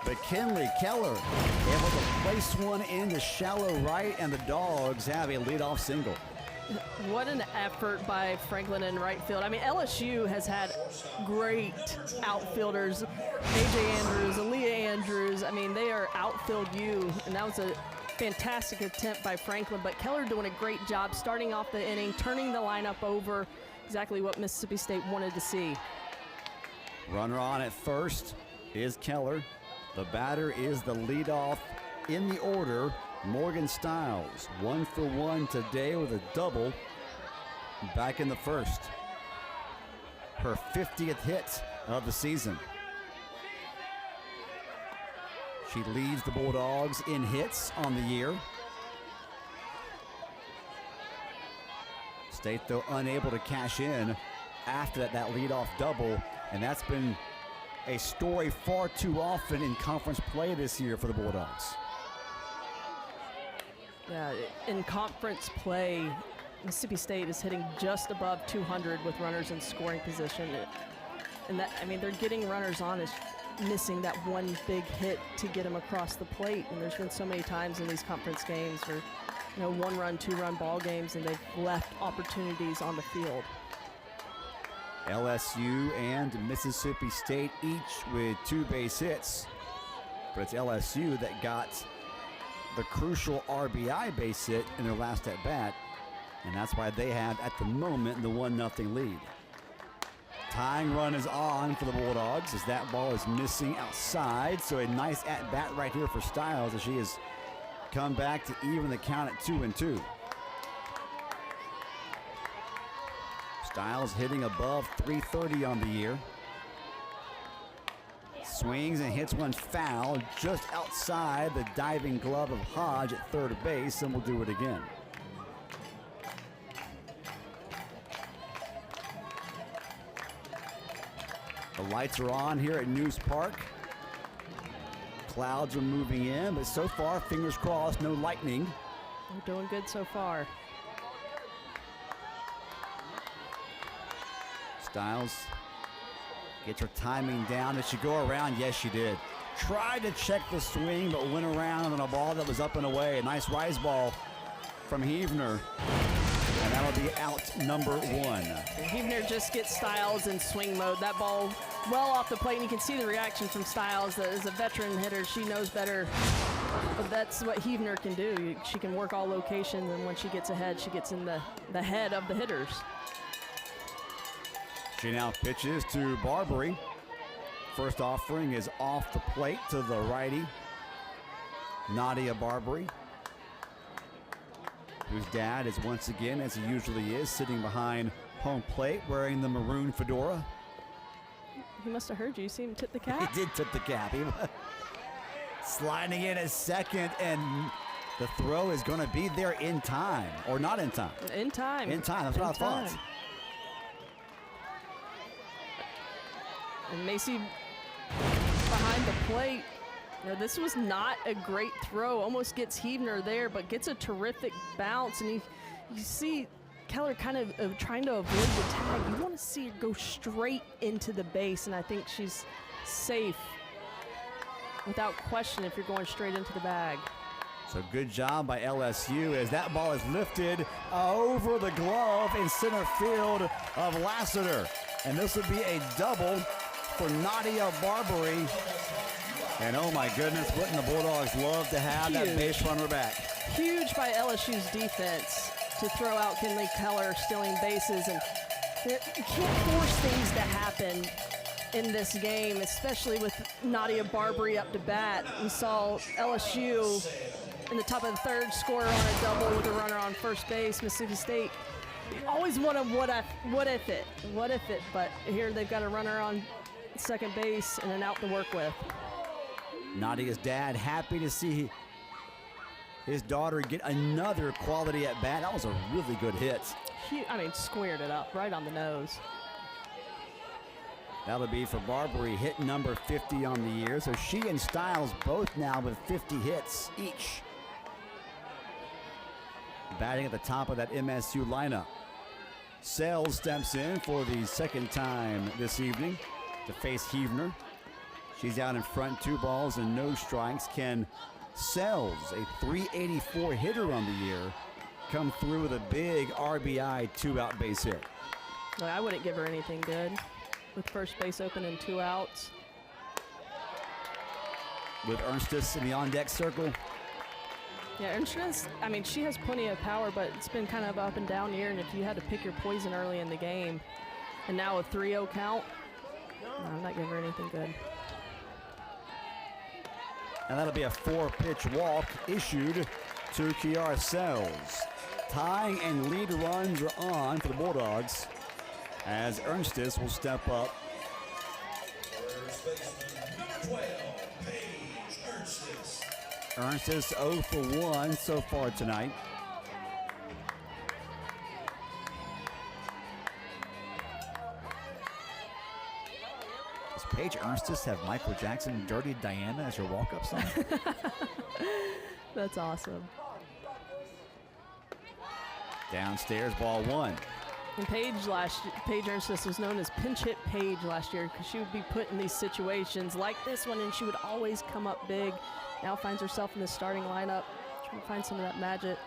but Kinley Keller able to place one into shallow right, and the Dogs have a leadoff single. What an effort by Franklin in right field. I mean, LSU has had great outfielders. A.J. Andrews, Aaliyah Andrews. I mean, they are outfield you, and that was a fantastic attempt by Franklin, but Keller doing a great job starting off the inning, turning the lineup over. Exactly what Mississippi State wanted to see. Runner on at first is Keller. The batter is the leadoff in the order, Morgan Stiles. 1 for 1 today with a double back in the first. Her 50th hit of the season. She leads the Bulldogs in hits on the year. State, though, unable to cash in after that leadoff double, and that's been a story far too often in conference play this year for the Bulldogs. Yeah, in conference play, Mississippi State is hitting just above 200 with runners in scoring position. And that, I mean, they're getting runners on, is missing that one big hit to get them across the plate. And there's been so many times in these conference games where, 1-run, 2-run ball games, and they've left opportunities on the field. LSU and Mississippi State each with 2 base hits, but it's LSU that got the crucial RBI base hit in their last at bat, and that's why they have at the moment the 1-0 lead. Tying run is on for the Bulldogs as that ball is missing outside, so a nice at bat right here for Stiles as she has come back to even the count at 2-2. Stiles hitting above 330 on the year. Swings and hits one foul just outside the diving glove of Hodge at third base, and will do it again. The lights are on here at News Park. Clouds are moving in, but so far, fingers crossed, no lightning. They're doing good so far. Stiles gets her timing down. Did she go around? Yes, she did. Tried to check the swing, but went around on a ball that was up and away. A nice rise ball from Huebner. And that'll be out number 1. Huebner just gets Stiles in swing mode. That ball well off the plate, and you can see the reaction from Stiles. As a veteran hitter, she knows better. But that's what Huebner can do. She can work all locations, and when she gets ahead, she gets in the head of the hitters. She now pitches to Barbary. First offering is off the plate to the righty, Nadia Barbary, whose dad is once again, as he usually is, sitting behind home plate wearing the maroon fedora. He must have heard you. You see him tip the cap? He did tip the cap. He sliding in at second, and the throw is going to be there in time, or not in time. In time. In time, that's what I thought. And Macy behind the plate Now, this was not a great throw. Almost gets Heavner there, but gets a terrific bounce. And you see Keller kind of trying to avoid the tag. You want to see her go straight into the base, and I think she's safe without question if you're going straight into the bag. So good job by LSU as that ball is lifted over the glove in center field of Lassiter. And this would be a double for Nadia Barbary. And oh my goodness, wouldn't the Bulldogs love to have that base runner back? Huge by LSU's defense to throw out Kinley Keller stealing bases. And you can't force things to happen in this game, especially with Nadia Barbary up to bat. We saw LSU in the top of the third score on a double with a runner on first base. Mississippi State always want to what if it, but here they've got a runner on second base and an out to work with. Nadia's dad happy to see his daughter get another quality at bat. That was a really good hit. Squared it up right on the nose. That'll be for Barbary, hit number 50 on the year. So she and Stiles both now with 50 hits each. Batting at the top of that MSU lineup. Sells steps in for the second time this evening to face Heavner. She's out in front, 2 balls and no strikes. Can Sells, a 384 hitter on the year, come through with a big RBI 2-out base hit? I wouldn't give her anything good with first base open and 2 outs. With Ernstis in the on-deck circle. Yeah, Ernstis, she has plenty of power, but it's been kind of up and down here, and if you had to pick your poison early in the game, and now a 3-0 count, no, I'm not giving her anything good. And that'll be a 4-pitch walk issued to Kiara Sells. Tying and lead runs are on for the Bulldogs as Ernstis will step up. First baseman, number 12, Paige Ernstis. Ernstis 0 for 1 so far tonight. Does Paige Ernstis have Michael Jackson Dirty Diana as her walk-up song? That's awesome. Downstairs, ball 1. And Paige Ernstis was known as pinch hit Paige last year because she would be put in these situations like this one, and she would always come up big. Now finds herself in the starting lineup, trying to find some of that magic.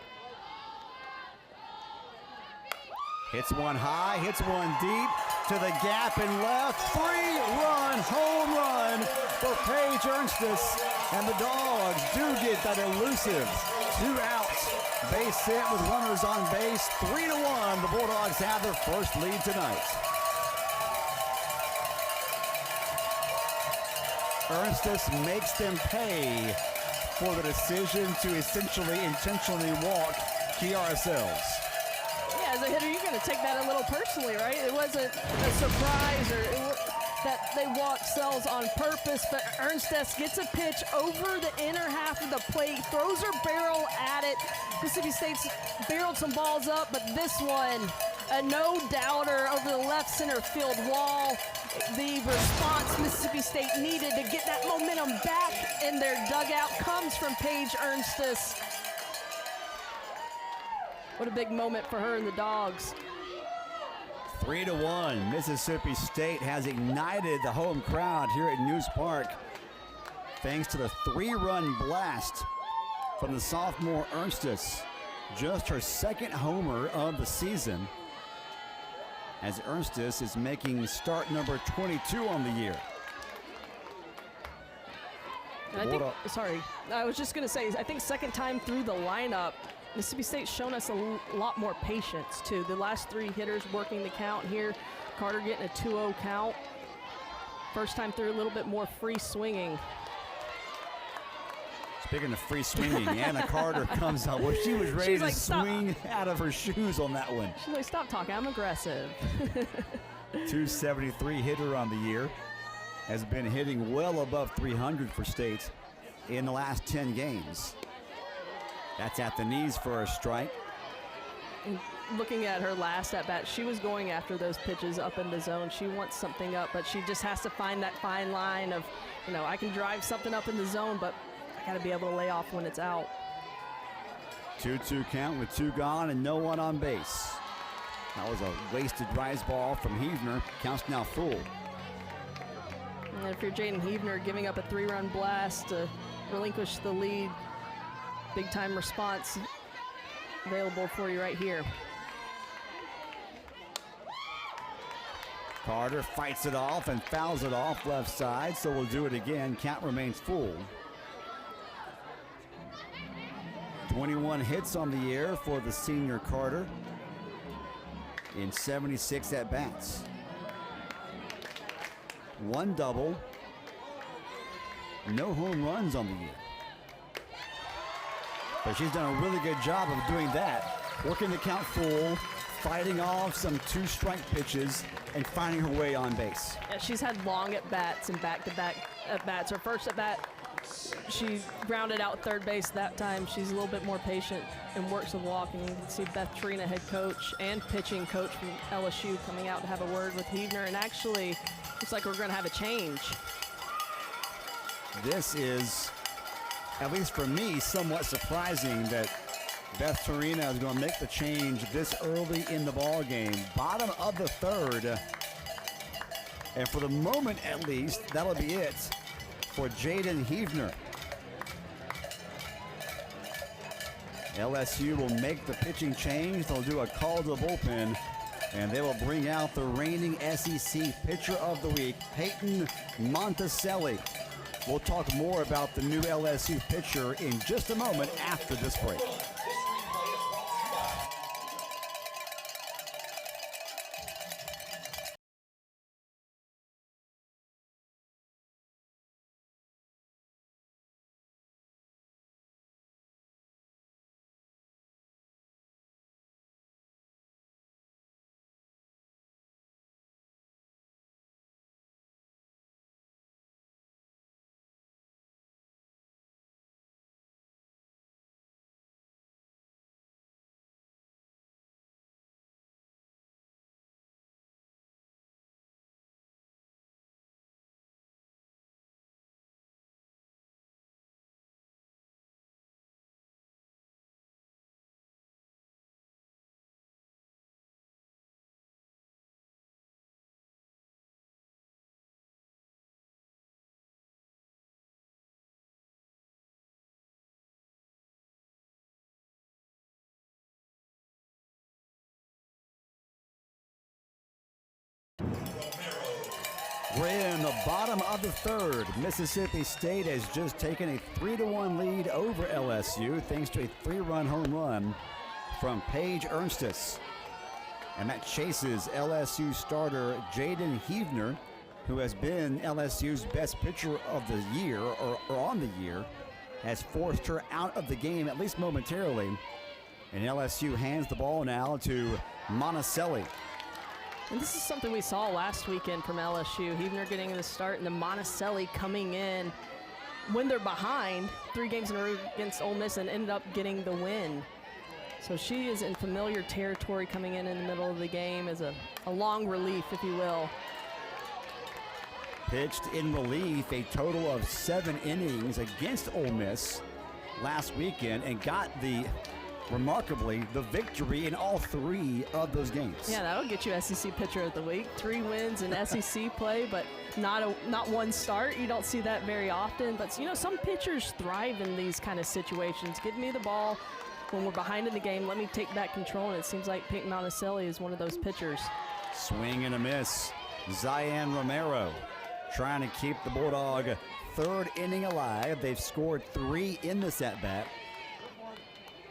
Hits one high, hits one deep to the gap and left. 3-run home run for Paige Ernstis. And the Dogs do get that elusive 2-out base hit with runners on base. 3-1, the Bulldogs have their first lead tonight. Ernstis makes them pay for the decision to essentially intentionally walk Kiara Sells. Yeah, as a hitter, you're going to take that a little personally, right? It wasn't a surprise that they walked Sells on purpose, but Ernstis gets a pitch over the inner half of the plate, throws her barrel at it. Mississippi State's barreled some balls up, but this one, a no-doubter over the left center field wall. The response Mississippi State needed to get that momentum back in their dugout comes from Paige Ernstis. What a big moment for her and the Dogs. 3-1, Mississippi State has ignited the home crowd here at News Park thanks to the 3-run blast from the sophomore Ernstis. Just her second homer of the season, as Ernstis is making start number 22 on the year. I was just going to say, I think second time through the lineup, Mississippi State's shown us a lot more patience, too. The last 3 hitters working the count here. Carter getting a 2-0 count. First time through, a little bit more free swinging. Speaking of free swinging, Anna Carter comes out. Well, she was ready to swing out of her shoes on that one. She's like, stop talking, I'm aggressive. 273 hitter on the year. Has been hitting well above 300 for State in the last 10 games. That's at the knees for a strike. And looking at her last at bat, she was going after those pitches up in the zone. She wants something up, but she just has to find that fine line of, you know, I can drive something up in the zone, but I got to be able to lay off when it's out. 2-2 count with 2 gone and no one on base. That was a wasted rise ball from Heavner. Count's now full. And if you're Jaden Heavner, giving up a 3-run blast to relinquish the lead, big time response available for you right here. Carter fights it off and fouls it off left side, so we'll do it again. Count remains full. 21 hits on the year for the senior Carter in 76 at-bats. 1 double, no home runs on the year. But she's done a really good job of doing that, working the count full, fighting off some 2-strike pitches, and finding her way on base. Yeah, she's had long at-bats and back-to-back at-bats. Her first at-bat, she grounded out third base that time. She's a little bit more patient and works the walk. And you can see Beth Trina, head coach and pitching coach from LSU, coming out to have a word with Heavner. And actually, looks like we're going to have a change. This is, at least for me, somewhat surprising that Beth Trina is going to make the change this early in the ball game. Bottom of the third. And for the moment, at least, that'll be it for Jaden Heavner. LSU will make the pitching change. They'll do a call to the bullpen, and they will bring out the reigning SEC Pitcher of the Week, Peyton Monticelli. We'll talk more about the new LSU pitcher in just a moment after this break. We're in the bottom of the third. Mississippi State has just taken a 3-1 lead over LSU thanks to a 3-run home run from Paige Ernstis. And that chases LSU starter Jaden Heavner, who has been LSU's best pitcher of the year, or on the year, has forced her out of the game, at least momentarily. And LSU hands the ball now to Monticelli. And this is something we saw last weekend from LSU. Heavner getting the start and then Monticelli coming in when they're behind 3 games in a row against Ole Miss and ended up getting the win. So she is in familiar territory coming in the middle of the game as a long relief, if you will. Pitched in relief a total of 7 innings against Ole Miss last weekend and got remarkably, the victory in all 3 of those games. Yeah, that'll get you SEC Pitcher of the Week. 3 wins in SEC play, but not one start. You don't see that very often. But, you know, some pitchers thrive in these kind of situations. Give me the ball when we're behind in the game. Let me take back control, and it seems like Peyton Monticelli is one of those pitchers. Swing and a miss. Zion Romero trying to keep the Bulldog 3rd inning alive. They've scored 3 in this at-bat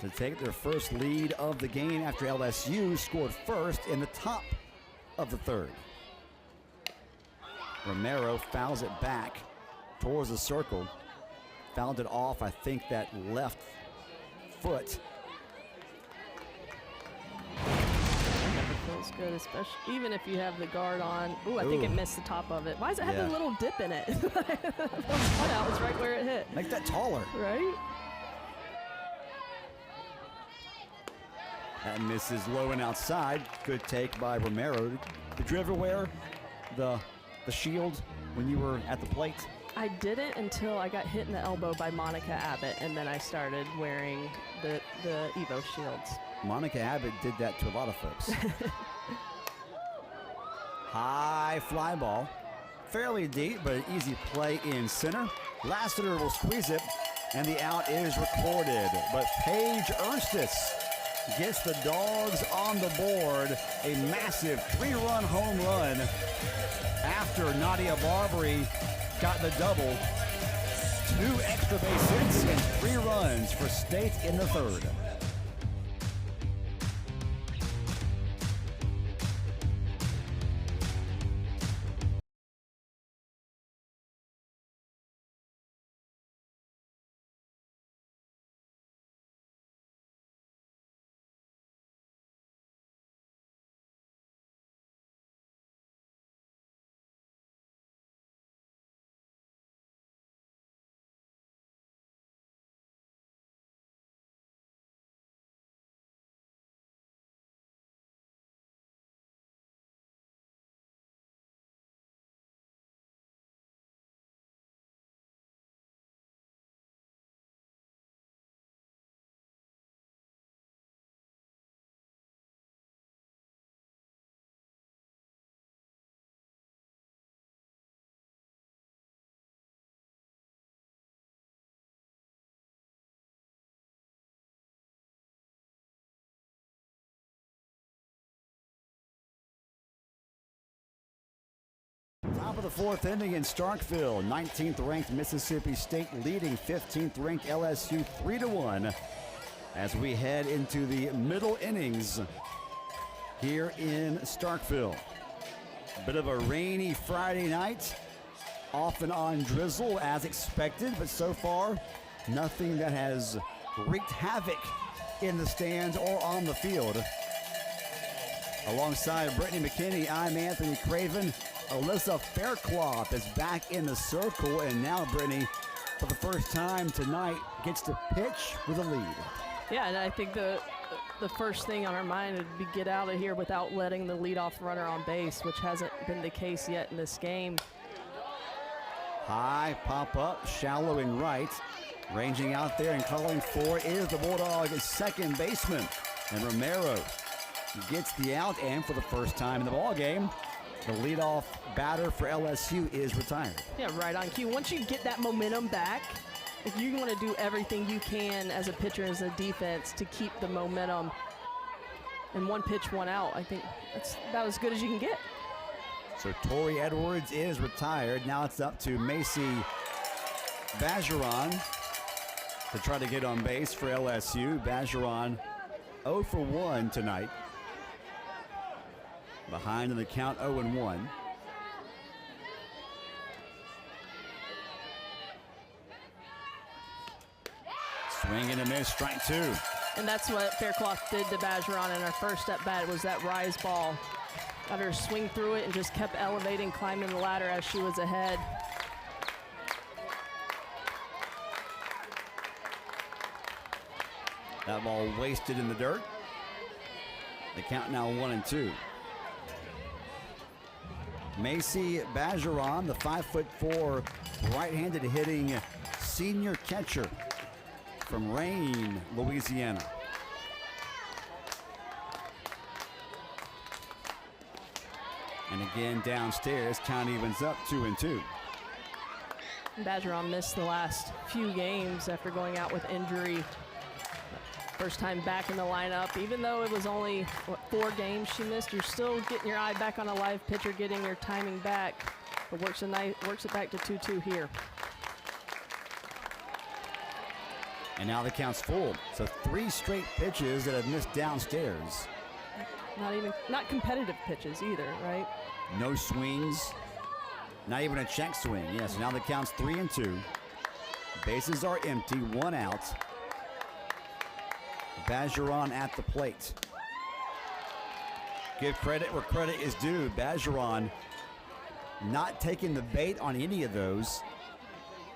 to take their first lead of the game after LSU scored first in the top of the 3rd. Romero fouls it back towards the circle. Fouled it off, I think, that left foot. Never feels good, especially even if you have the guard on. Ooh, I think it missed the top of it. Why does it have a little dip in it? That was right where it hit. Make that taller. Right? That misses low and outside. Good take by Romero. Did you ever wear the shield when you were at the plate? I didn't until I got hit in the elbow by Monica Abbott, and then I started wearing the Evo shields. Monica Abbott did that to a lot of folks. High fly ball. Fairly deep, but an easy play in center. Lassiter will squeeze it, and the out is recorded. But Paige Erstis gets the Dogs on the board. A massive 3-run home run after Nadia Barbary got the double. 2 extra base hits and 3 runs for State in the third. Top of the 4th inning in Starkville. 19th ranked Mississippi State leading 15th ranked LSU 3-1 as we head into the middle innings here in Starkville. Bit of a rainy Friday night, off and on drizzle as expected, but so far nothing that has wreaked havoc in the stands or on the field. Alongside Brittany McKinney, I'm Anthony Craven. Alyssa Faircloth is back in the circle, and now Brittany, for the first time tonight, gets to pitch with a lead. Yeah, and I think the first thing on our mind would be get out of here without letting the leadoff runner on base, which hasn't been the case yet in this game. High pop up, shallow and right. Ranging out there and calling for is the Bulldogs' second baseman, and Romero gets the out, and for the first time in the ballgame, the leadoff batter for LSU is retired. Yeah, right on cue. Once you get that momentum back, if you want to do everything you can as a pitcher, as a defense, to keep the momentum, and 1 pitch, 1 out, I think that's about as good as you can get. So Tori Edwards is retired. Now it's up to Macy Bajeron to try to get on base for LSU. Bajeron 0 for 1 tonight. Behind in the count, 0-1. Swing and a miss, strike 2. And that's what Faircloth did to Bajeron in our first at bat, was that rise ball. Got her swing through it and just kept elevating, climbing the ladder as she was ahead. That ball wasted in the dirt. The count now 1-2. Macy Bajeron, the 5'4", right-handed hitting senior catcher from Rayne, Louisiana. And again downstairs, count evens up 2-2. Bajeron missed the last few games after going out with injury. First time back in the lineup, even though it was only 4 games she missed, you're still getting your eye back on a live pitcher, getting your timing back. But works it back to 2-2 here. And now the count's full. So 3 straight pitches that have missed downstairs. Not competitive pitches either, right? No swings, not even a check swing. Yes, now the count's 3-2. Bases are empty, 1 out. Bajeron at the plate. Give credit where credit is due. Bajeron not taking the bait on any of those.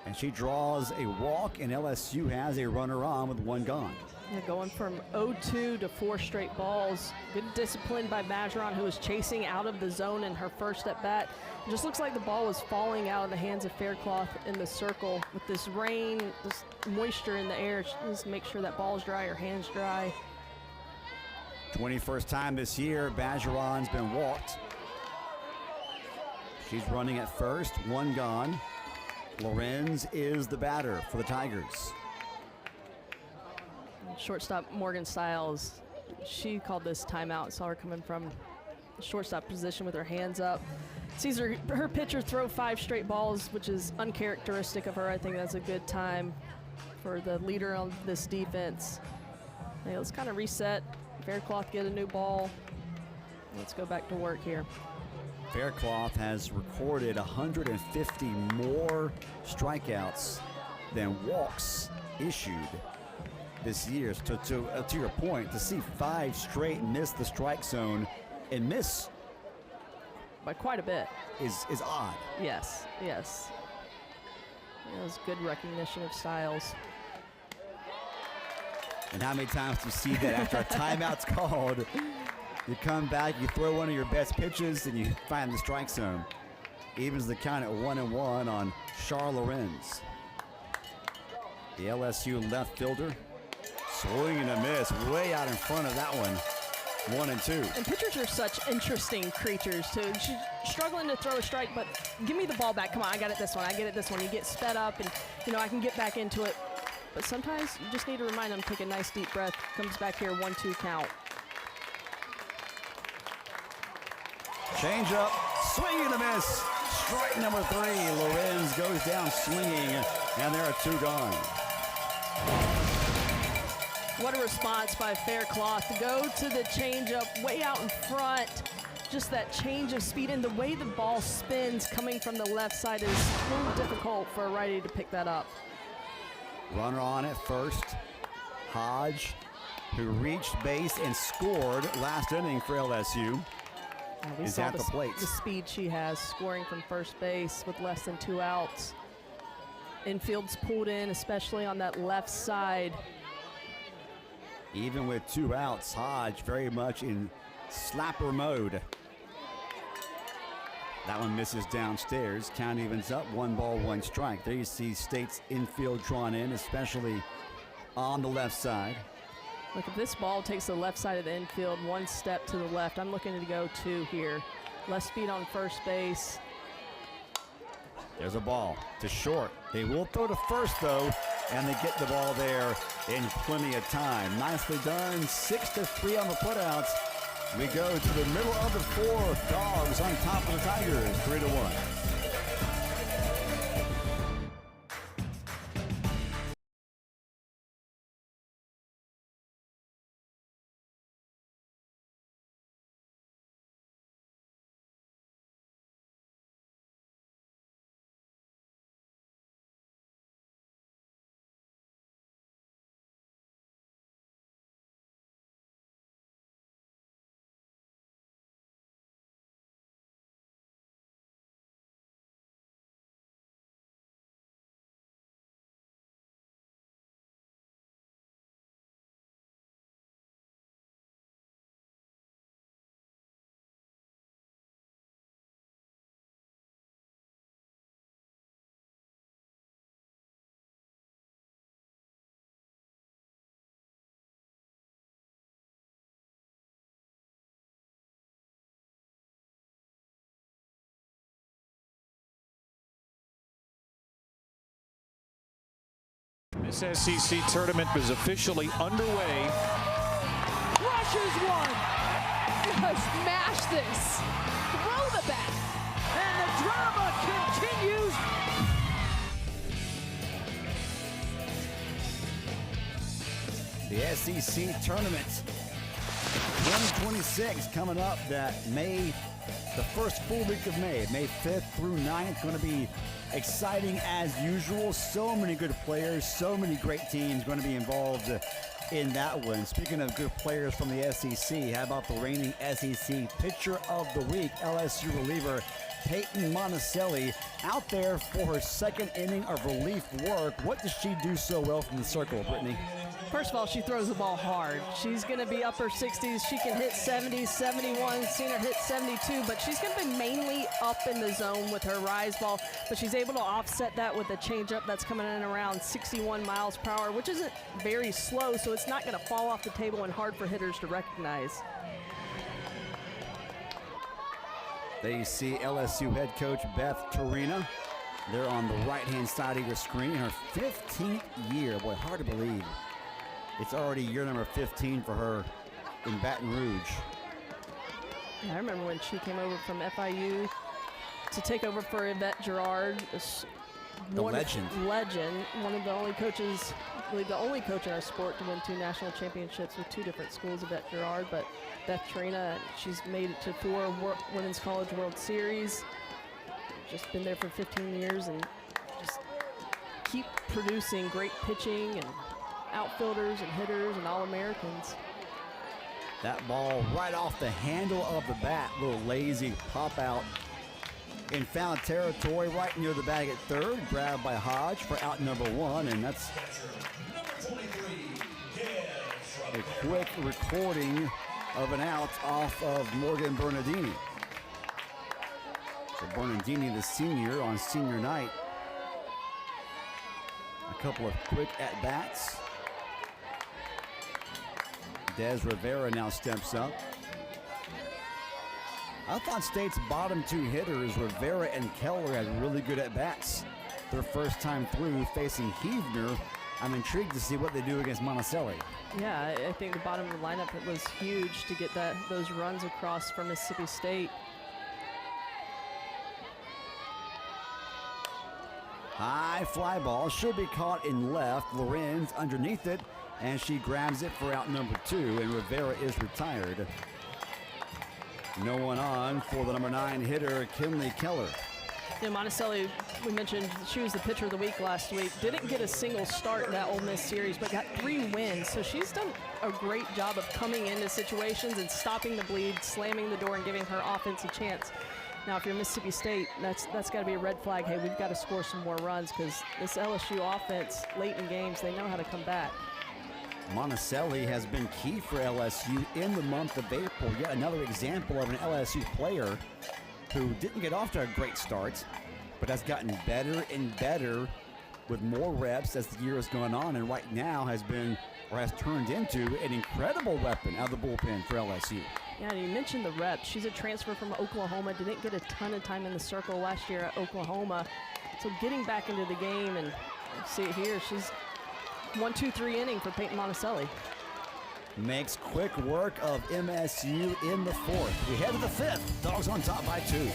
And she draws a walk, and LSU has a runner on with one gone. Yeah, going from 0-2 to 4 straight balls. Good discipline by Bergeron, who was chasing out of the zone in her first at bat. It just looks like the ball was falling out of the hands of Faircloth in the circle. With this rain, this moisture in the air, she needs to make sure that ball's dry, her hands dry. 21st time this year, Bergeron's been walked. She's running at first, one gone. Lorenz is the batter for the Tigers. Shortstop Morgan Stiles, she called this timeout. Saw her coming from shortstop position with her hands up. Sees her pitcher throw 5 straight balls, which is uncharacteristic of her. I think that's a good time for the leader on this defense. Hey, let's kind of reset. Faircloth get a new ball. Let's go back to work here. Faircloth has recorded 150 more strikeouts than walks issued this year. To your point, to see 5 straight miss the strike zone and miss By quite a bit. is odd. Yes, yes. That was good recognition of Stiles. And how many times do you see that after a timeout's called, you come back, you throw one of your best pitches, and you find the strike zone. Evens the count at 1-1 on Char Lorenz. The LSU left fielder, swing and a miss, way out in front of that one. 1-2. And pitchers are such interesting creatures, too. She's struggling to throw a strike, but give me the ball back. Come on, I got it this one. I get it this one. You get sped up, and, I can get back into it. But sometimes you just need to remind them, take a nice deep breath. Comes back here, 1-2 count. Change up, swing and a miss. Strike number 3. Lorenz goes down swinging, and there are 2 gone. What a response by Faircloth to go to the changeup way out in front. Just that change of speed and the way the ball spins coming from the left side is a little difficult for a righty to pick that up. Runner on at first. Hodge, who reached base and scored last inning for LSU, is at the plate. The speed she has, scoring from first base with less than 2 outs. Infield's pulled in, especially on that left side. Even with 2 outs, Hodge very much in slapper mode. That one misses downstairs. Count evens up, 1 ball, 1 strike. There you see State's infield drawn in, especially on the left side. Look, if this ball takes the left side of the infield 1 step to the left, I'm looking to go 2 here. Less speed on first base. There's a ball to short. They will throw to first, though, and they get the ball there in plenty of time. Nicely done. 6-3 on the putouts. We go to the middle of the 4th. Dogs on top of the Tigers, 3-1. This SEC tournament is officially underway. Rushes one. Smash this. Throw the bat. And the drama continues. The SEC tournament 2026 coming up that May, the first full week of May 5th through 9th, going to be exciting as usual. So many good players, so many great teams going to be involved in that one. Speaking of good players from the SEC, how about the reigning SEC Pitcher of the Week, LSU reliever Peyton Monticelli out there for her second inning of relief work. What does she do so well from the circle, Brittany? First of all, she throws the ball hard. She's going to be upper 60s. She can hit 70s, 71, seen her hit 72, but she's going to be mainly up in the zone with her rise ball, but she's able to offset that with a changeup that's coming in around 61 miles per hour, which isn't very slow, so it's not going to fall off the table and hard for hitters to recognize. There you see LSU head coach Beth Torina. They're on the right-hand side of your screen. Her 15th year. Boy, hard to believe. It's already year number 15 for her in Baton Rouge. Yeah, I remember when she came over from FIU to take over for Yvette Girard. The legend. One of the only coaches, I believe the only coach in our sport to win 2 national championships with 2 different schools, Yvette Girard. But Beth Torina, she's made it to 4 Women's College World Series. Just been there for 15 years and just keep producing great pitching and outfielders and hitters and All-Americans. That ball right off the handle of the bat. Little lazy pop out in foul territory right near the bag at third. Grabbed by Hodge for out number 1, and that's a quick recording of an out off of Morgan Bernardini. So Bernardini, the senior, on senior night. A couple of quick at-bats. Des Rivera now steps up. I thought State's bottom 2 hitters, Rivera and Keller, had really good at-bats. Their first time through facing Heavner. I'm intrigued to see what they do against Monticelli. Yeah, I think the bottom of the lineup, it was huge to get those runs across for Mississippi State. High fly ball should be caught in left. Lorenz underneath it, and she grabs it for out number 2, and Rivera is retired. No one on for the number 9 hitter, Kinley Keller. You know, Monticelli, we mentioned she was the pitcher of the week last week. Didn't get a single start in that Ole Miss series, but got 3 wins. So she's done a great job of coming into situations and stopping the bleed, slamming the door, and giving her offense a chance. Now, if you're Mississippi State, that's got to be a red flag. Hey, we've got to score some more runs because this LSU offense, late in games, they know how to come back. Monticelli has been key for LSU in the month of April. Yet another example of an LSU player who didn't get off to a great start, but has gotten better and better with more reps as the year has gone on, and right now has turned into an incredible weapon out of the bullpen for LSU. Yeah, and you mentioned the reps. She's a transfer from Oklahoma, didn't get a ton of time in the circle last year at Oklahoma. So getting back into the game, and see it here, she's 1-2-3 inning for Peyton Monticelli. Makes quick work of MSU in the 4th. We head to the 5th. Dogs on top by 2.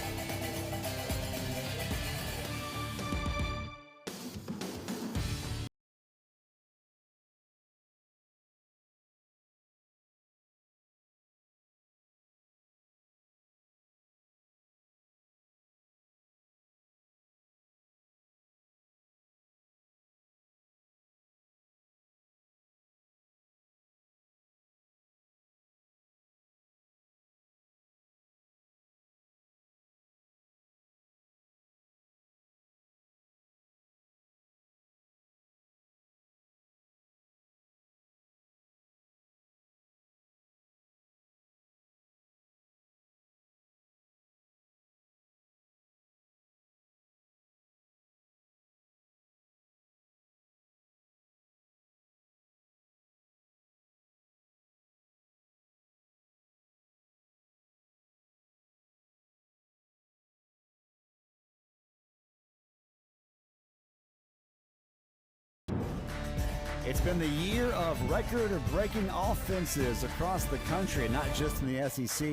It's been the year of record-breaking offenses across the country, not just in the SEC,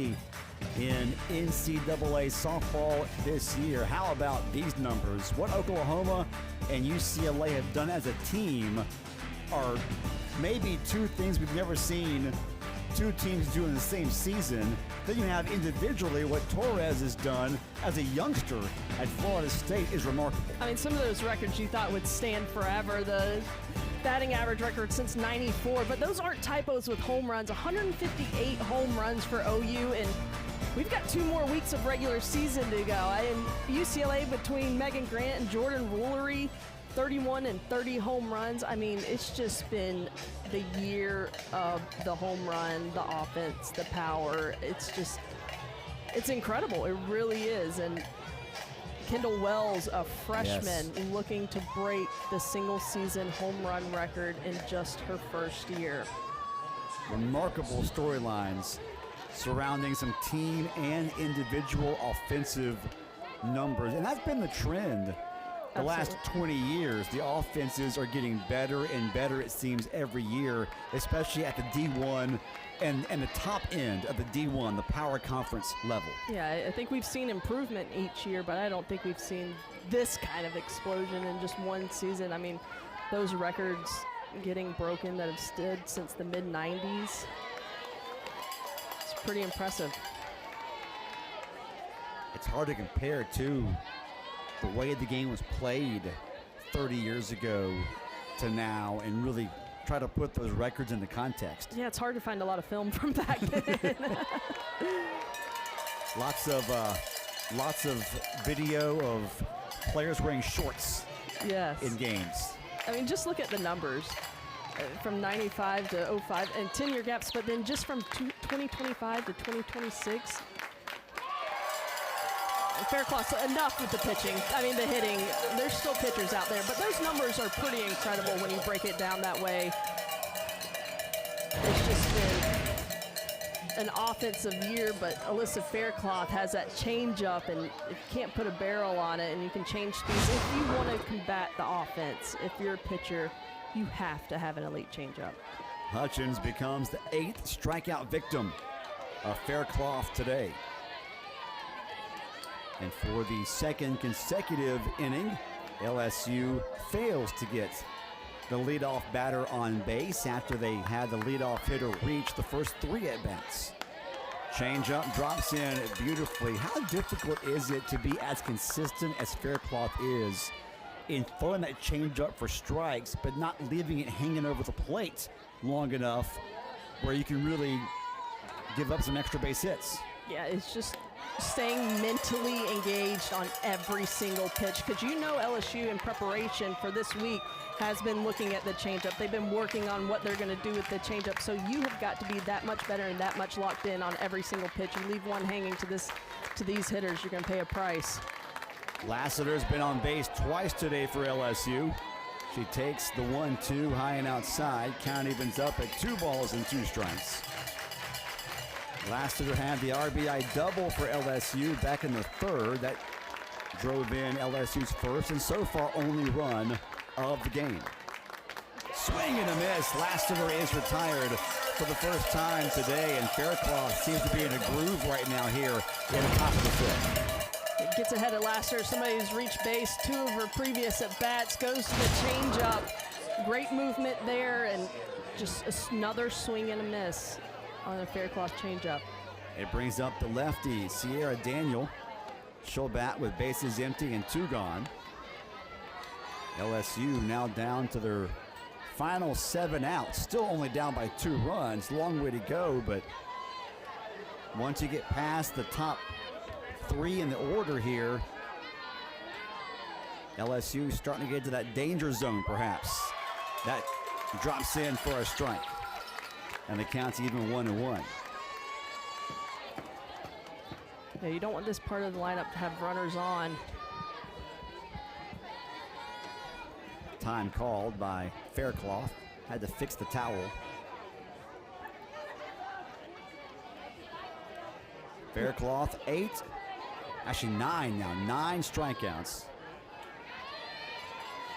in NCAA softball this year. How about these numbers? What Oklahoma and UCLA have done as a team are maybe 2 things we've never seen 2 teams do in the same season. Then you have individually what Torres has done as a youngster at Florida State is remarkable. I mean, some of those records you thought would stand forever. The batting average record since '94, but those aren't typos with home runs. 158 home runs for OU, and We've got 2 more weeks of regular season to go. And UCLA between Megan Grant and Jordan Woolery, 31 and 30 home runs. I mean, it's just been the year of the home run, the offense, the power. It's incredible. It really is. And Kendall Wells, a freshman, looking to break the single-season home run record in just her first year. Remarkable storylines surrounding some team and individual offensive numbers. And that's been the trend the last 20 years. The offenses are getting better and better, it seems, every year, especially at the D1 and the top end of the D1, the power conference level. Yeah, I think we've seen improvement each year, but I don't think we've seen this kind of explosion in just one season. I mean, those records getting broken that have stood since the mid-90s, it's pretty impressive. It's hard to compare, too, the way the game was played 30 years ago to now and really try to put those records into context. Yeah, it's hard to find a lot of film from back then. Lots of video of players wearing shorts in games. I mean, just look at the numbers from 95 to 05 and 10-year gaps, but then just from 2025 to 2026. Faircloth's enough with the pitching. I mean, the hitting. There's still pitchers out there, but those numbers are pretty incredible when you break it down that way. It's just been an offensive year, but Alyssa Faircloth has that change-up, and if you can't put a barrel on it and you can change speeds, if you want to combat the offense, if you're a pitcher, you have to have an elite change-up. Hutchins becomes the 8th strikeout victim of Faircloth today. And for the 2nd consecutive inning, LSU fails to get the leadoff batter on base after they had the leadoff hitter reach the first 3 at-bats. Changeup drops in beautifully. How difficult is it to be as consistent as Faircloth is in throwing that changeup for strikes, but not leaving it hanging over the plate long enough where you can really give up some extra base hits? Yeah, it's just staying mentally engaged on every single pitch, because you know LSU in preparation for this week has been looking at the changeup. They've been working on what they're going to do with the changeup, so you have got to be that much better and that much locked in on every single pitch. You leave one hanging to these hitters, you're going to pay a price. Lassiter's been on base twice today for LSU. She takes the 1-2 high and outside. Count evens up at 2 balls and 2 strikes. Lassiter had the RBI double for LSU back in the 3rd. That drove in LSU's first and so far only run of the game. Swing and a miss. Lassiter is retired for the first time today, and Faircloth seems to be in a groove right now here in the top of the 5th. It gets ahead of Lassiter. Somebody who's reached base 2 of her previous at-bats, goes to the changeup. Great movement there, and just another swing and a miss on a Faircloth changeup. It brings up the lefty, Sierra Daniel. She'll bat with bases empty and 2 gone. LSU now down to their final 7 outs. Still only down by 2 runs. Long way to go, but once you get past the top 3 in the order here, LSU starting to get to that danger zone, perhaps. That drops in for a strike, and the count's even 1-1. Yeah, you don't want this part of the lineup to have runners on. Time called by Faircloth. Had to fix the towel. Faircloth 8, actually 9 now, 9 strikeouts.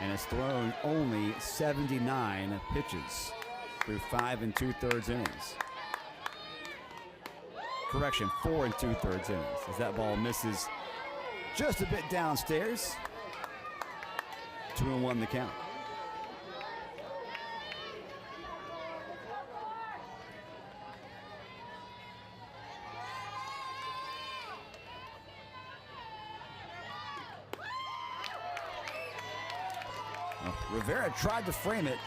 And has thrown only 79 pitches through 5 2/3 innings. Correction, 4 2/3 innings, as that ball misses just a bit downstairs. 2-1 the count. Well, Rivera tried to frame it.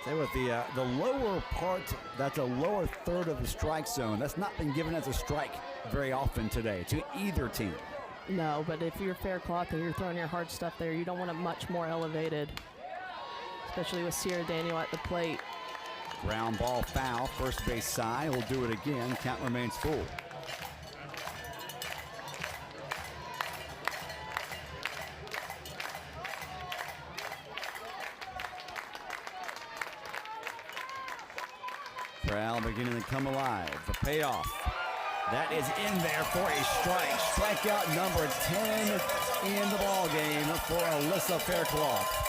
Say with the lower part, that's a lower third of the strike zone. That's not been given as a strike very often today to either team. No, but if you're fair cloth and you're throwing your hard stuff there, you don't want it much more elevated, especially with Sierra Daniel at the plate. Ground ball foul, first base side. Will do it again. Count remains full. Corral beginning to come alive. The payoff. That is in there for a strike. Strikeout number 10 in the ball game for Alyssa Faircloth.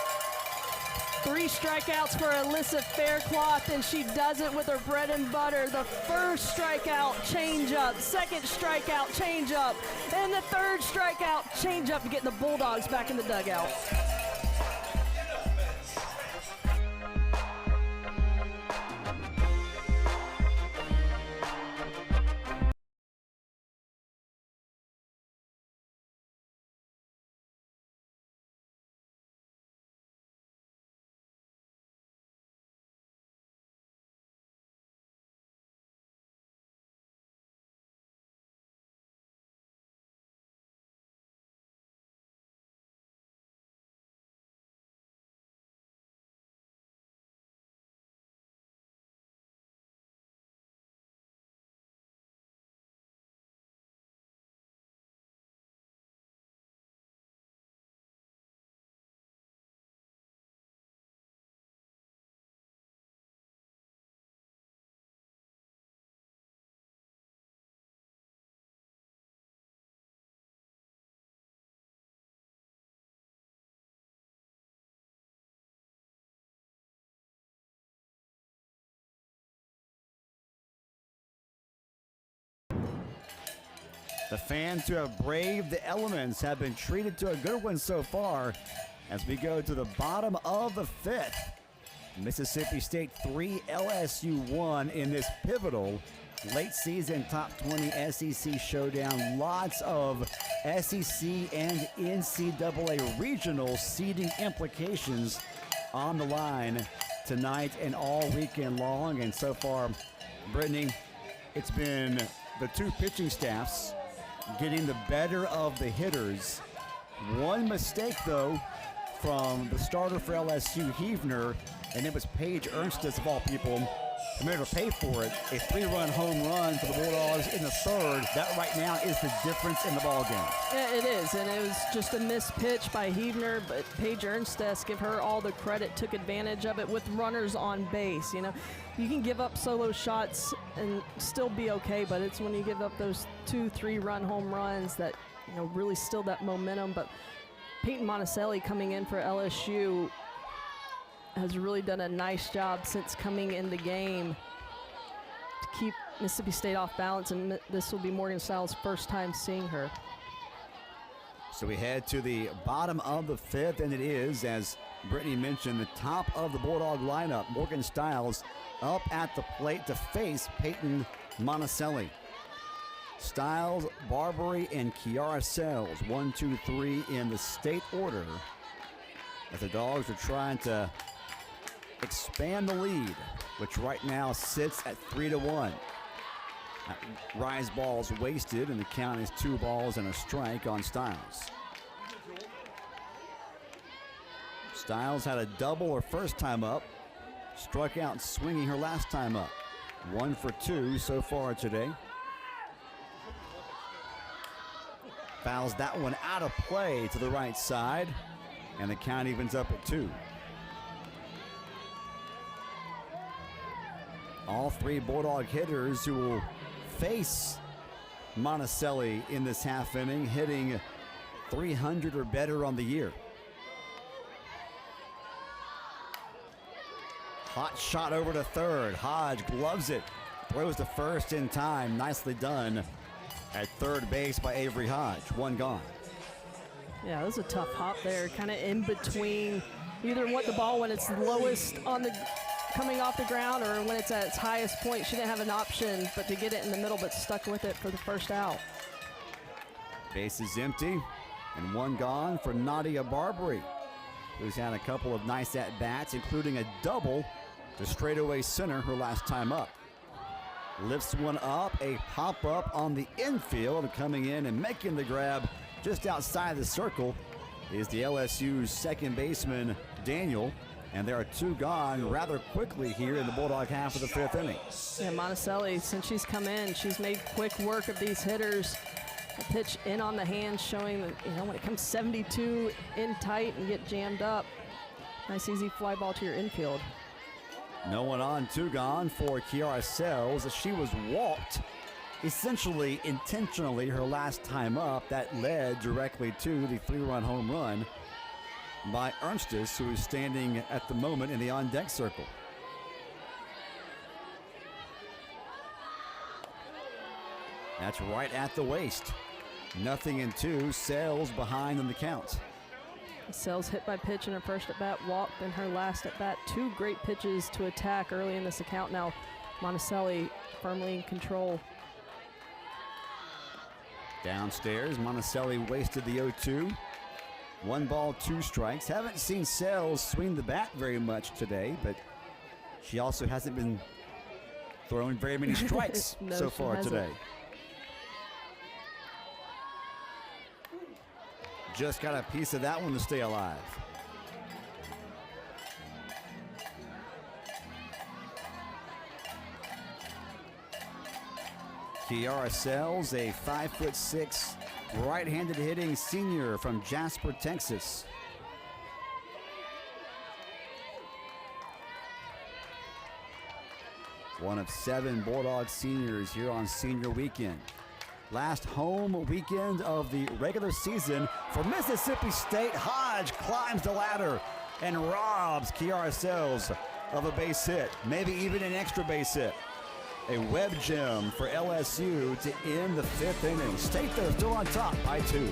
3 strikeouts for Alyssa Faircloth, and she does it with her bread and butter. The first strikeout, changeup. Second strikeout, changeup. And the third strikeout, changeup to get the Bulldogs back in the dugout. The fans who have braved the elements have been treated to a good one so far as we go to the bottom of the 5th. Mississippi State 3, LSU 1 in this pivotal late season top 20 SEC showdown. Lots of SEC and NCAA regional seeding implications on the line tonight and all weekend long. And so far, Brittany, it's been the 2 pitching staffs getting the better of the hitters. One mistake, though, from the starter for LSU, Heavner, and it was Paige Ernstes, of all people, who made her pay for it. A 3-run home run for the Bulldogs in the 3rd. That right now is the difference in the ballgame. Yeah, it is, and it was just a missed pitch by Heavner, but Paige Ernstes, give her all the credit, took advantage of it with runners on base. You know, you can give up solo shots and still be okay, but it's when you give up those 2-3-run home runs that, you know, really still that momentum. But Peyton Monticelli coming in for LSU has really done a nice job since coming in the game to keep Mississippi State off balance, and this will be Morgan Stiles' first time seeing her. So we head to the bottom of the 5th, and it is, as Brittany mentioned, the top of the Bulldog lineup. Morgan Stiles up at the plate to face Peyton Monticelli. Stiles, Barbary, and Kiara Sells, 1, 2, 3 in the state order, as the Dogs are trying to expand the lead, which right now sits at 3-1. That rise ball's wasted, and the count is 2 balls and a strike on Stiles. Stiles had a double her first time up, struck out swinging her last time up. 1 for 2 so far today. Fouls that one out of play to the right side, and the count evens up at 2. All 3 Bulldog hitters who will face Monticelli in this half inning, hitting 300 or better on the year. Hot shot over to 3rd. Hodge gloves it, throws to 1st in time. Nicely done at 3rd base by Avery Hodge. 1 gone. Yeah, that was a tough hop there, kind of in between. You either want the ball when it's lowest on the coming off the ground or when it's at its highest point. She didn't have an option but to get it in the middle, but stuck with it for the first out. Base is empty, and 1 gone for Nadia Barbary, who's had a couple of nice at-bats, including a double to straightaway center her last time up. Lifts one up, a pop-up on the infield, coming in and making the grab just outside the circle is the LSU's second baseman, Daniel. And there are two gone rather quickly here in the Bulldog half of the fifth inning. Yeah, Monticelli, since she's come in, she's made quick work of these hitters. A pitch in on the hands showing that, when it comes 72 in tight and get jammed up, nice easy fly ball to your infield. No one on, two gone for Kiara Sells. She was walked essentially intentionally her last time up. That led directly to the 3-run home run by Ernstis, who is standing at the moment in the on-deck circle. That's right at the waist. 0-2, Sells behind in the count. Sells hit by pitch in her first at-bat, walked in her last at-bat. Two great pitches to attack early in this account. Now Monticelli firmly in control. Downstairs, Monticelli wasted the 0-2. 1 ball, 2 strikes. Haven't seen Sells swing the bat very much today, but she also hasn't been throwing very many strikes No, so far today. Just got a piece of that one to stay alive. Kiara Sells, a 5'6", right-handed hitting senior from Jasper, Texas. One of 7 Bulldog seniors here on senior weekend. Last home weekend of the regular season for Mississippi State. Hodge climbs the ladder and robs Kiara Sells of a base hit, maybe even an extra base hit. A web gem for LSU to end the 5th inning. State, though, still on top by 2.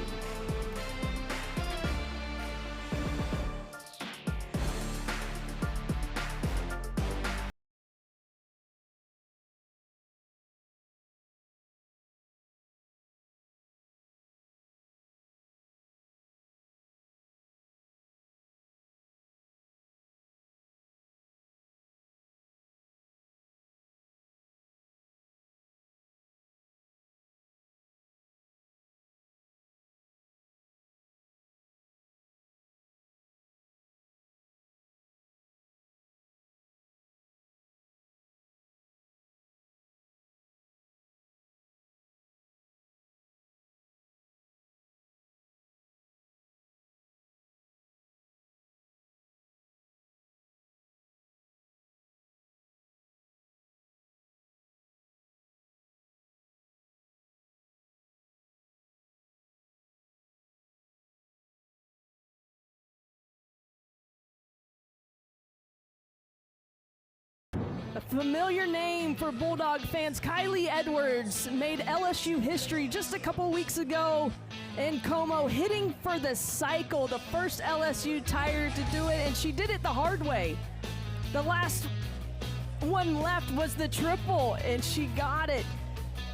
A familiar name for Bulldog fans. Kylie Edwards made LSU history just a couple weeks ago in Como, hitting for the cycle, the first LSU Tiger to do it, and she did it the hard way. The last one left was the triple, and she got it.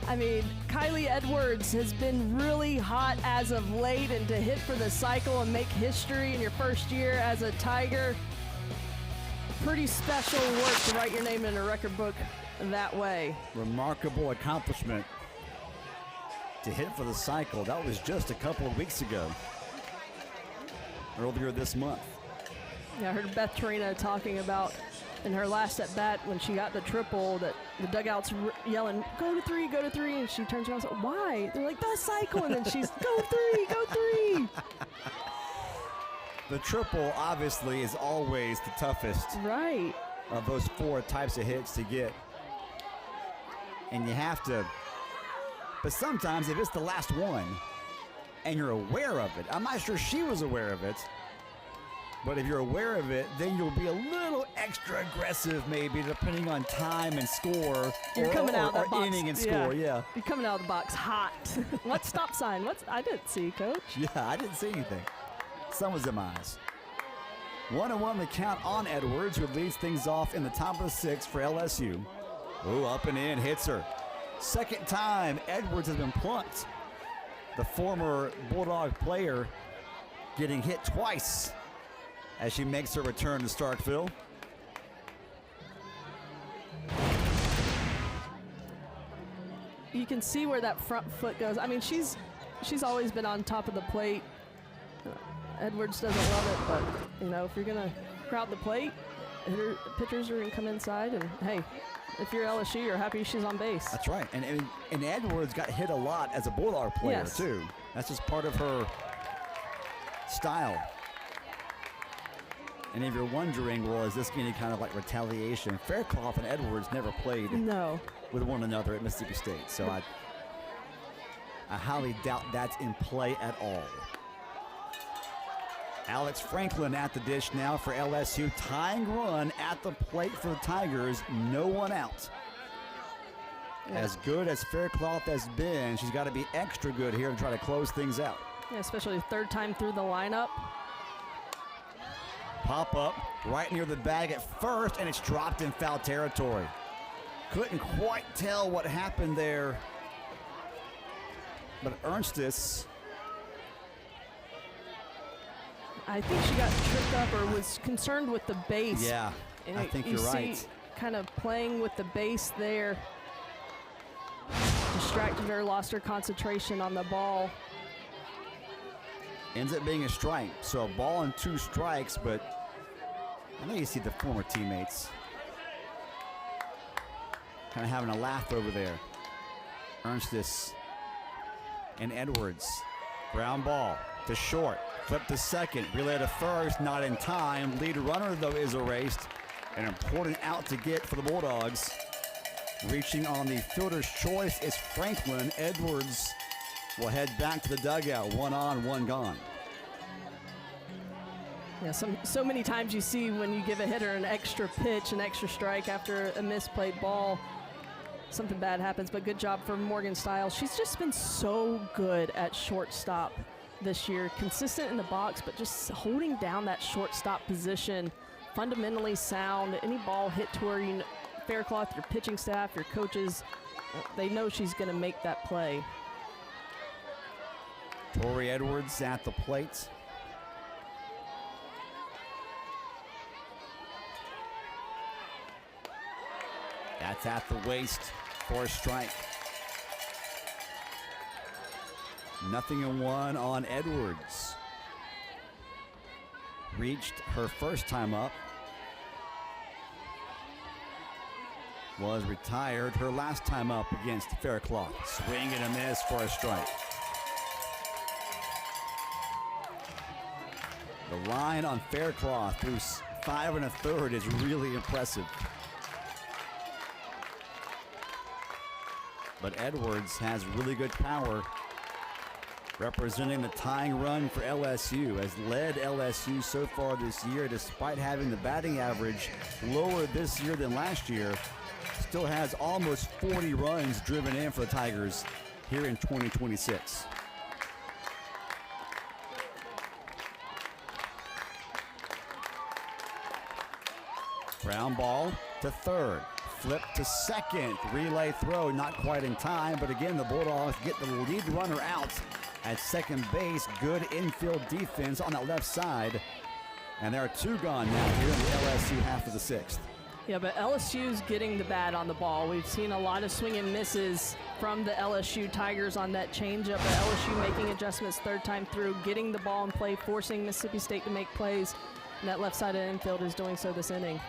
I mean, Kylie Edwards has been really hot as of late, and to hit for the cycle and make history in your first year as a Tiger, pretty special work to write your name in a record book that way. Remarkable accomplishment to hit for the cycle. That was just a couple of weeks ago, earlier this month. Yeah, I heard Beth Torina talking about in her last at bat when she got the triple that the dugout's yelling, go to 3, go to 3, and she turns around and says, why? They're like, the cycle, and then she's, go 3, go 3. The triple, obviously, is always the toughest of those 4 types of hits to get. And you have to, but sometimes if it's the last one and you're aware of it, I'm not sure she was aware of it, but if you're aware of it, then you'll be a little extra aggressive maybe, depending on time and score. You're coming out of that box. Inning and score, yeah. You're coming out of the box hot. What stop sign? I didn't see, Coach. Yeah, I didn't see anything. Sun was in my eyes. 1-1 the count on Edwards, who leads things off in the top of the 6th for LSU. Ooh, up and in, hits her. Second time Edwards has been plunked. The former Bulldog player getting hit twice as she makes her return to Starkville. you can see where that front foot goes. I mean, she's always been on top of the plate. Edwards doesn't love it, but, you know, if you're going to crowd the plate, pitchers are going to come inside, and, hey, if you're LSU, you're happy she's on base. That's right. And Edwards got hit a lot as a Bulldog player, too. That's just part of her style. And if you're wondering, well, is this any kind of like retaliation? Faircloth and Edwards never played with one another at Mississippi State, so I highly doubt that's in play at all. Alex Franklin at the dish now for LSU. Tying run at the plate for the Tigers. No one out. Yeah. As good as Faircloth has been, she's got to be extra good here and try to close things out. Yeah, especially third time through the lineup. Pop up right near the bag at first, and it's dropped in foul territory. Couldn't quite tell what happened there. But Ernstis, I think she got tripped up or was concerned with the base. Yeah, and I think you're right. Kind of playing with the base there. Distracted her, lost her concentration on the ball. Ends up being a strike. So a ball and 2 strikes, but I know you see the former teammates kind of having a laugh over there. Ernstis and Edwards. Ground ball to short. Flip to second. Relay to first. Not in time. Lead runner, though, is erased. An important out to get for the Bulldogs. Reaching on the fielder's choice is Franklin. Edwards will head back to the dugout. 1 on, 1 gone. Yeah, so many times you see when you give a hitter an extra pitch, an extra strike after a misplayed ball, something bad happens, but good job for Morgan Stiles. She's just been so good at shortstop this year. Consistent in the box, but just holding down that shortstop position. Fundamentally sound. Any ball hit to her, you know, Faircloth, your pitching staff, your coaches, they know she's going to make that play. Tori Edwards at the plate. That's at the waist for a strike. 0-1 on Edwards. Reached her first time up. Was retired her last time up against Faircloth. Swing and a miss for a strike. The line on Faircloth through 5 1/3 is really impressive. But Edwards has really good power, representing the tying run for LSU, has led LSU so far this year despite having the batting average lower this year than last year. Still has almost 40 runs driven in for the Tigers here in 2026. Ground ball to third. Flip to second. Relay throw, not quite in time, but again, the Bulldogs get the lead runner out at second base. Good infield defense on that left side. And there are 2 gone now here in the LSU half of the 6th. Yeah, but LSU's getting the bat on the ball. We've seen a lot of swing and misses from the LSU Tigers on that changeup, but LSU making adjustments third time through, getting the ball in play, forcing Mississippi State to make plays, and that left side of the infield is doing so this inning.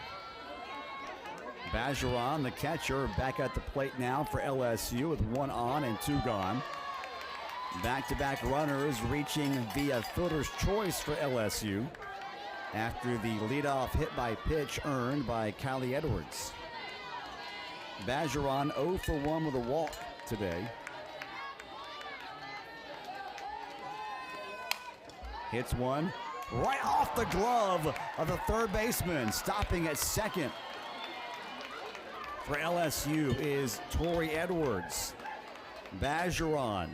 Bajaran, the catcher, back at the plate now for LSU with 1 on and 2 gone. Back-to-back runners reaching via fielder's choice for LSU after the leadoff hit by pitch earned by Kylie Edwards. Bajaran 0 for 1 with a walk today. Hits one right off the glove of the third baseman. Stopping at second for LSU is Tori Edwards. Bajaran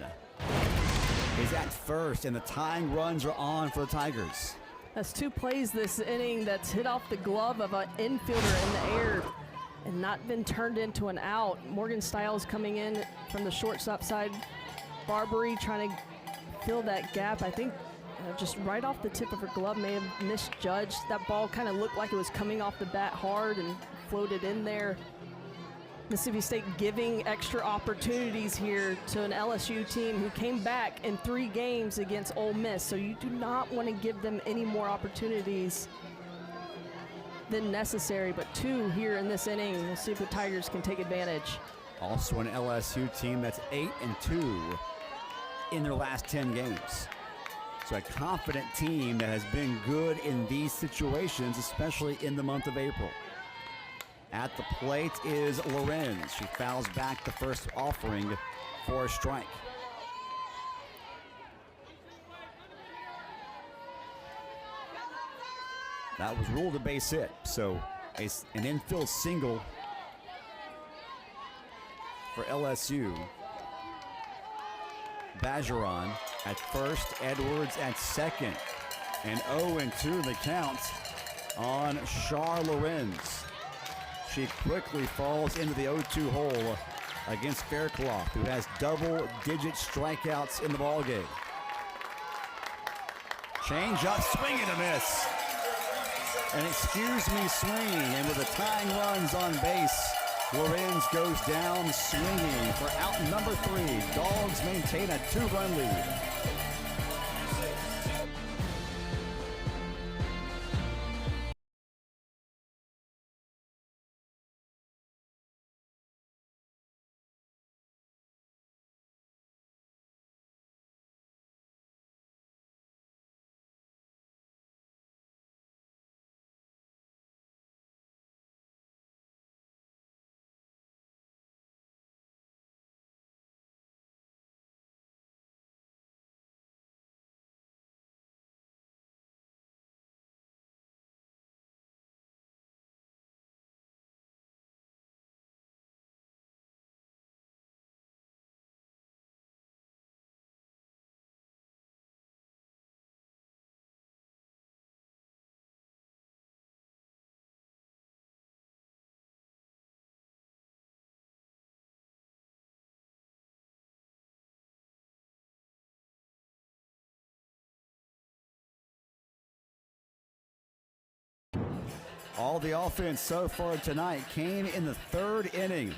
is at first, and the tying runs are on for the Tigers. That's 2 plays this inning that's hit off the glove of an infielder in the air and not been turned into an out. Morgan Stiles coming in from the shortstop side. Barbary trying to fill that gap. I think just right off the tip of her glove, may have misjudged. That ball kind of looked like it was coming off the bat hard and floated in there. Mississippi State giving extra opportunities here to an LSU team who came back in 3 games against Ole Miss. So you do not want to give them any more opportunities than necessary, but 2 here in this inning. We'll see if the Tigers can take advantage. Also an LSU team that's 8-2 in their last 10 games. So a confident team that has been good in these situations, especially in the month of April. At the plate is Lorenz. She fouls back the first offering for a strike. That was ruled a base hit, so an infield single for LSU. Bajaron at first, Edwards at second, and 0-2 the count on Char Lorenz. She quickly falls into the 0-2 hole against Faircloth, who has double-digit strikeouts in the ballgame. Change up, swing and a miss. An excuse me swing, and with the tying runs on base, Lorenz goes down swinging for out number 3. Dogs maintain a 2-run lead. All the offense so far tonight came in the 3rd inning.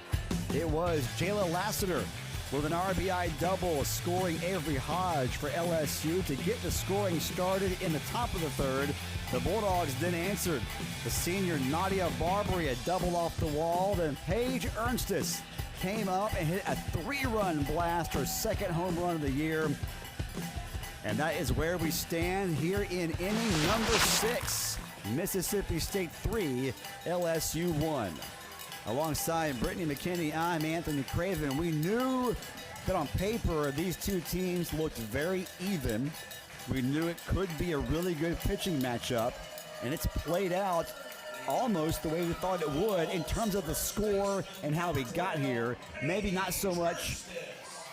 It was Jayla Lassiter with an RBI double, scoring Avery Hodge for LSU to get the scoring started in the top of the 3rd. The Bulldogs then answered. The senior Nadia Barbary a double off the wall. Then Paige Ernstis came up and hit a 3-run blast, her 2nd home run of the year. And that is where we stand here in inning number 6. Mississippi State 3, LSU 1. Alongside Brittany McKinney, I'm Anthony Craven. We knew that on paper these two teams looked very even. We knew it could be a really good pitching matchup, and it's played out almost the way we thought it would in terms of the score and how we got here. Maybe not so much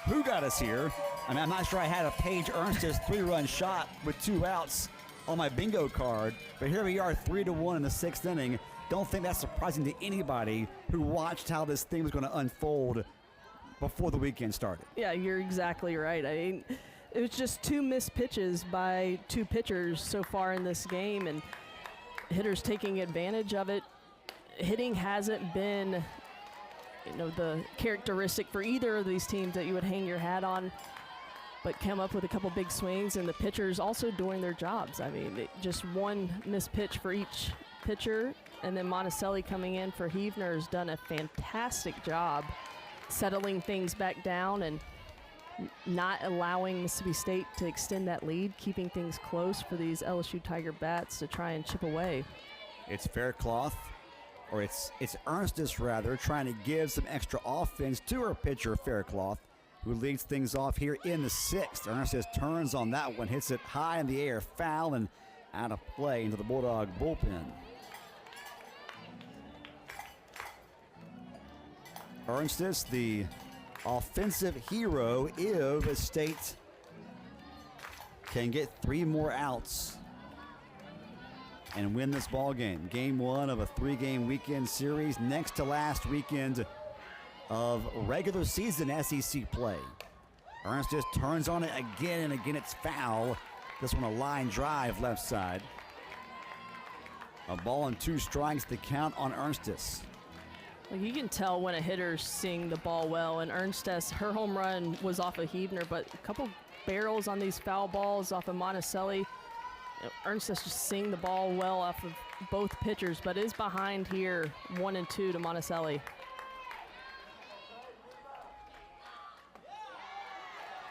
who got us here. I mean, I'm not sure I had a Paige Ernstis 3-run shot with 2 outs on my bingo card, but here we are 3-1 in the 6th inning. Don't think that's surprising to anybody who watched how this thing was going to unfold before the weekend started. Yeah, you're exactly right. I mean, it was just 2 missed pitches by 2 pitchers so far in this game, and hitters taking advantage of it. Hitting hasn't been, the characteristic for either of these teams that you would hang your hat on, but come up with a couple big swings, and the pitchers also doing their jobs. I mean, just 1 missed pitch for each pitcher, and then Monticelli coming in for Heavner has done a fantastic job settling things back down and not allowing Mississippi State to extend that lead, keeping things close for these LSU Tiger bats to try and chip away. It's Faircloth, or it's Ernstis rather, trying to give some extra offense to her pitcher Faircloth, who leads things off here in the 6th. Ernstis turns on that one, hits it high in the air, foul and out of play into the Bulldog bullpen. Ernstis, the offensive hero if State can get 3 more outs and win this ball game. Game 1 of a 3-game weekend series, next to last weekend of regular season SEC play. Ernstis turns on it again, and again it's foul. This one a line drive left side. A ball and 2 strikes, the count on Ernstis. Well, you can tell when a hitter's seeing the ball well, and Ernstess, her home run was off of Huebner, but a couple barrels on these foul balls off of Monticelli. Ernstess just seeing the ball well off of both pitchers, but is behind here 1-2 to Monticelli.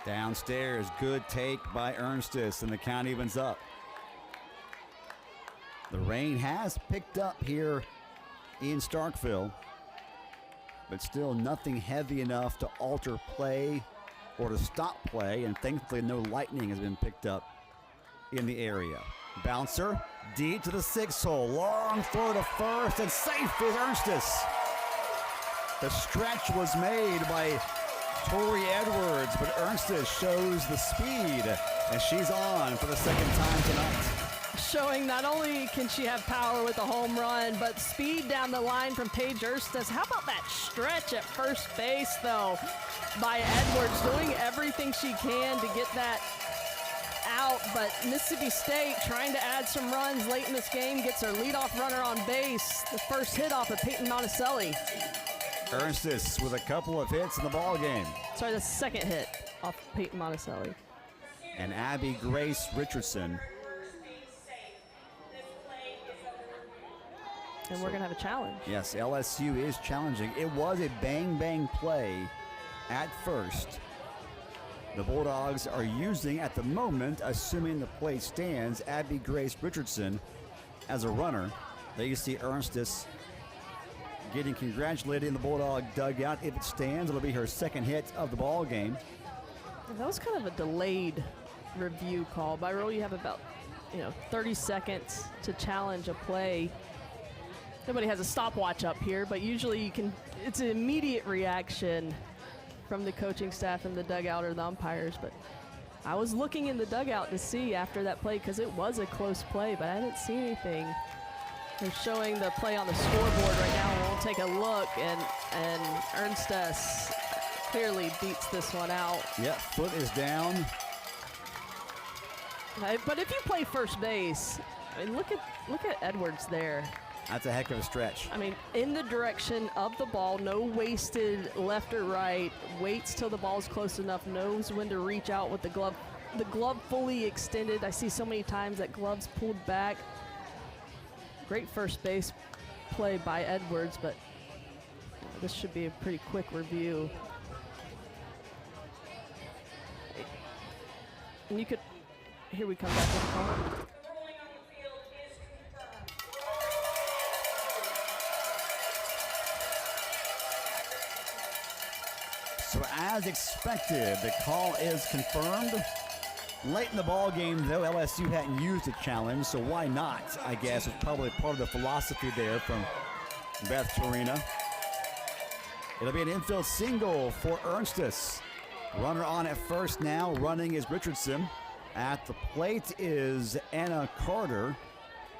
Downstairs, good take by Ernstess, and the count evens up. The rain has picked up here in Starkville, but still nothing heavy enough to alter play or to stop play, and thankfully no lightning has been picked up in the area. Bouncer, deep to the 6 hole, long throw to first, and safe is Ernstess. The stretch was made by Tori Edwards, but Ernstess shows the speed, and she's on for the second time tonight. Showing not only can she have power with a home run, but speed down the line from Paige Ernstess. How about that stretch at first base, though, by Edwards, doing everything she can to get that out, but Mississippi State trying to add some runs late in this game, gets her leadoff runner on base, the first hit off of Peyton Monticelli. Ernstess with a couple of hits in the ball game. Sorry, the second hit off Peyton Monticelli. And Abby Grace Richardson. And we're going to have a challenge. Yes, LSU is challenging. It was a bang-bang play at first. The Bulldogs are using, at the moment, assuming the play stands, Abby Grace Richardson as a runner. There you see Ernstess getting congratulated in the Bulldog dugout. If it stands, it'll be her second hit of the ball game. That was kind of a delayed review call. By rule, you have about 30 seconds to challenge a play. Nobody has a stopwatch up here, but usually you can. It's an immediate reaction from the coaching staff in the dugout or the umpires. But I was looking in the dugout to see after that play because it was a close play, but I didn't see anything. They're showing the play on the scoreboard right now, and we'll take a look, and Ernstess clearly beats this one out. Yep, foot is down. But if you play first base, I mean, look at Edwards there. That's a heck of a stretch. I mean, in the direction of the ball, no wasted left or right, waits till the ball's close enough, knows when to reach out with the glove fully extended. I see so many times that glove's pulled back. Great first base play by Edwards, but this should be a pretty quick review. And you could, here we come back to the call. So as expected, the call is confirmed. Late in the ball game, though, LSU hadn't used a challenge, so why not? I guess it's probably part of the philosophy there from Beth Torina. It'll be an infield single for Ernstess. Runner on at first now. Running is Richardson. At the plate is Anna Carter,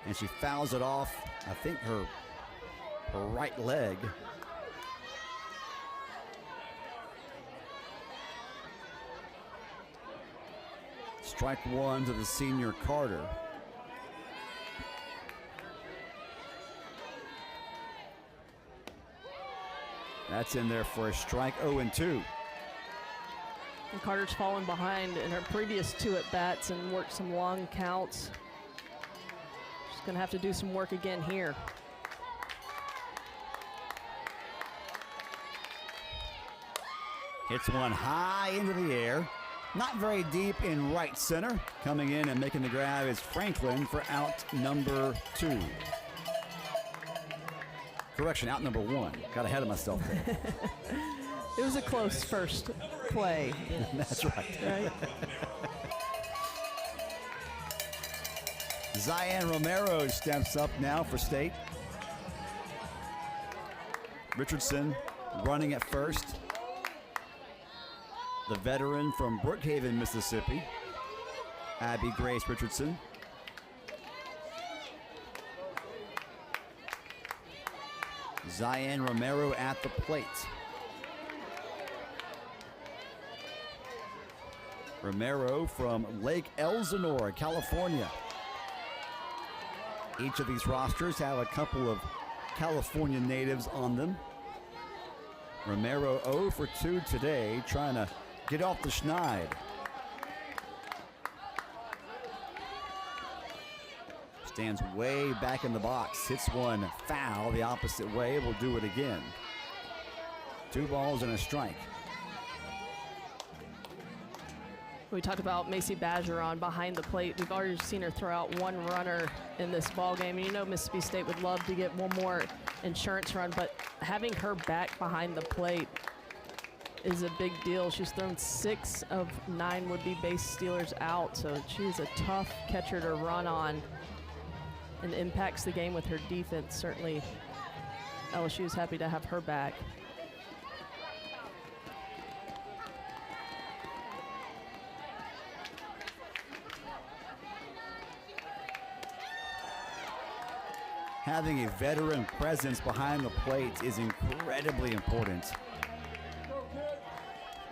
and she fouls it off, I think, her right leg. Strike one to the senior Carter. That's in there for a strike. 0-2. And Carter's fallen behind in her previous 2 at-bats and worked some long counts. She's going to have to do some work again here. Hits one high into the air. Not very deep in right center. Coming in and making the grab is Franklin for out number 2. Correction, out number 1. Got ahead of myself there. It was a close first play. That's right. Zion Romero steps up now for State. Richardson running at first. The veteran from Brookhaven, Mississippi, Abby Grace Richardson. Zion Romero at the plate. Romero from Lake Elsinore, California. Each of these rosters have a couple of California natives on them. Romero 0 for 2 today, trying to get off the schneid. Stands way back in the box, hits one foul the opposite way, will do it again. 2 balls and a strike. We talked about Macy Badgeron behind the plate. We've already seen her throw out 1 runner in this ball game. And you know Mississippi State would love to get 1 more insurance run, but having her back behind the plate is a big deal. She's thrown 6 of 9 would-be base stealers out, so she's a tough catcher to run on and impacts the game with her defense. Certainly LSU is happy to have her back. Having a veteran presence behind the plate is incredibly important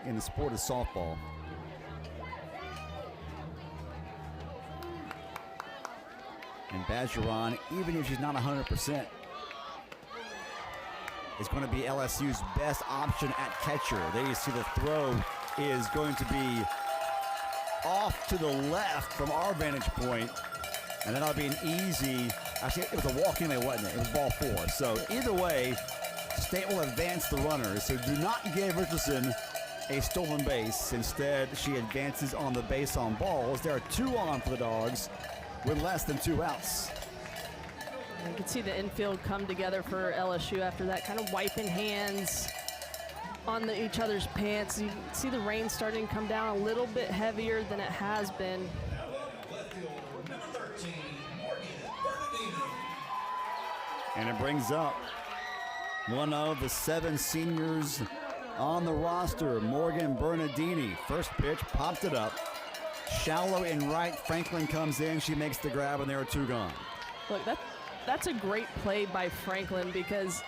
in the sport of softball. And Badgeron, even if she's not 100%, is going to be LSU's best option at catcher. There you see the throw is going to be off to the left from our vantage point, and that'll be an easy, actually it was a walk anyway, wasn't it? It was ball 4. So either way, State will advance the runners. So do not give Richardson a stolen base. Instead, she advances on the base on balls. There are 2 on for the Dogs with less than 2 outs. You can see the infield come together for LSU after that, kind of wiping hands on each other's pants. You can see the rain starting to come down a little bit heavier than it has been. And it brings up one of the 7 seniors on the roster, Morgan Bernardini. First pitch, popped it up. Shallow in right, Franklin comes in, she makes the grab, and there are 2 gone. Look, that's a great play by Franklin, because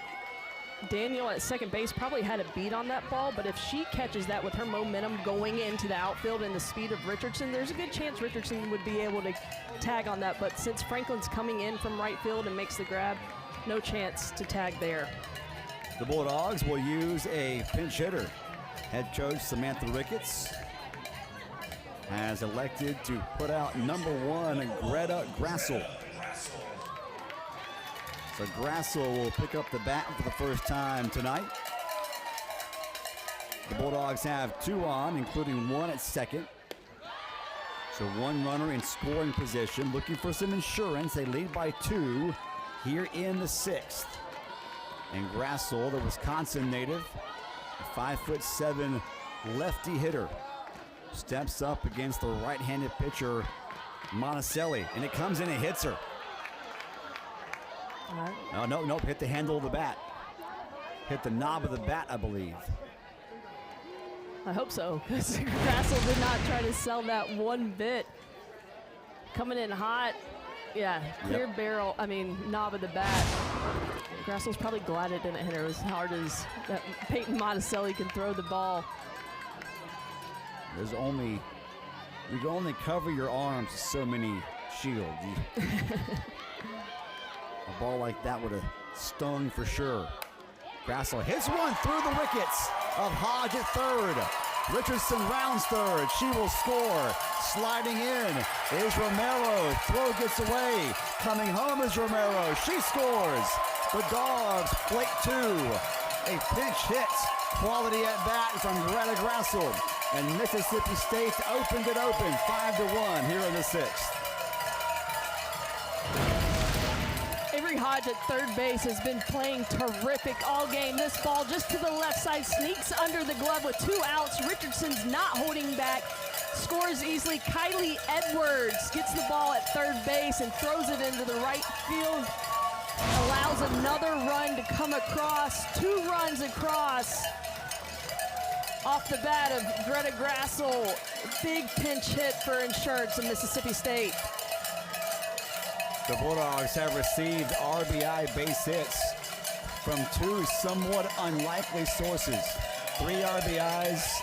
Daniel at second base probably had a beat on that ball, but if she catches that with her momentum going into the outfield and the speed of Richardson, there's a good chance Richardson would be able to tag on that. But since Franklin's coming in from right field and makes the grab, no chance to tag there. The Bulldogs will use a pinch hitter. Head coach Samantha Ricketts has elected to put out number 1, Greta Grassel. So Grassel will pick up the bat for the first time tonight. The Bulldogs have 2 on, including 1 at second. So 1 runner in scoring position, looking for some insurance. They lead by 2 here in the 6th. And Grassel, the Wisconsin native, a 5'7" lefty hitter, steps up against the right-handed pitcher, Monticelli, and it comes in and hits her. No, hit the handle of the bat. Hit the knob of the bat, I believe. I hope so, because Grassel did not try to sell that one bit. Coming in hot. Yeah, clear barrel, knob of the bat. Grassel's probably glad it didn't hit her as hard as that Peyton Monticelli can throw the ball. You can only cover your arms with so many shields. A ball like that would have stung for sure. Grassel hits one through the wickets of Hodge at third. Richardson rounds third. She will score. Sliding in is Romero. Throw gets away. Coming home is Romero. She scores. The Dogs plate 2. A pinch hit. Quality at bat from Greta Grassel. And Mississippi State opened it open 5-1 here in the 6th. Hodge at third base has been playing terrific all game. This ball just to the left side sneaks under the glove with 2 outs. Richardson's not holding back. Scores easily. Kylie Edwards gets the ball at third base and throws it into the right field. Allows another run to come across. 2 runs across off the bat of Greta Grassel. Big pinch hit for insurance in Mississippi State. The Bulldogs have received RBI base hits from 2 somewhat unlikely sources. 3 RBIs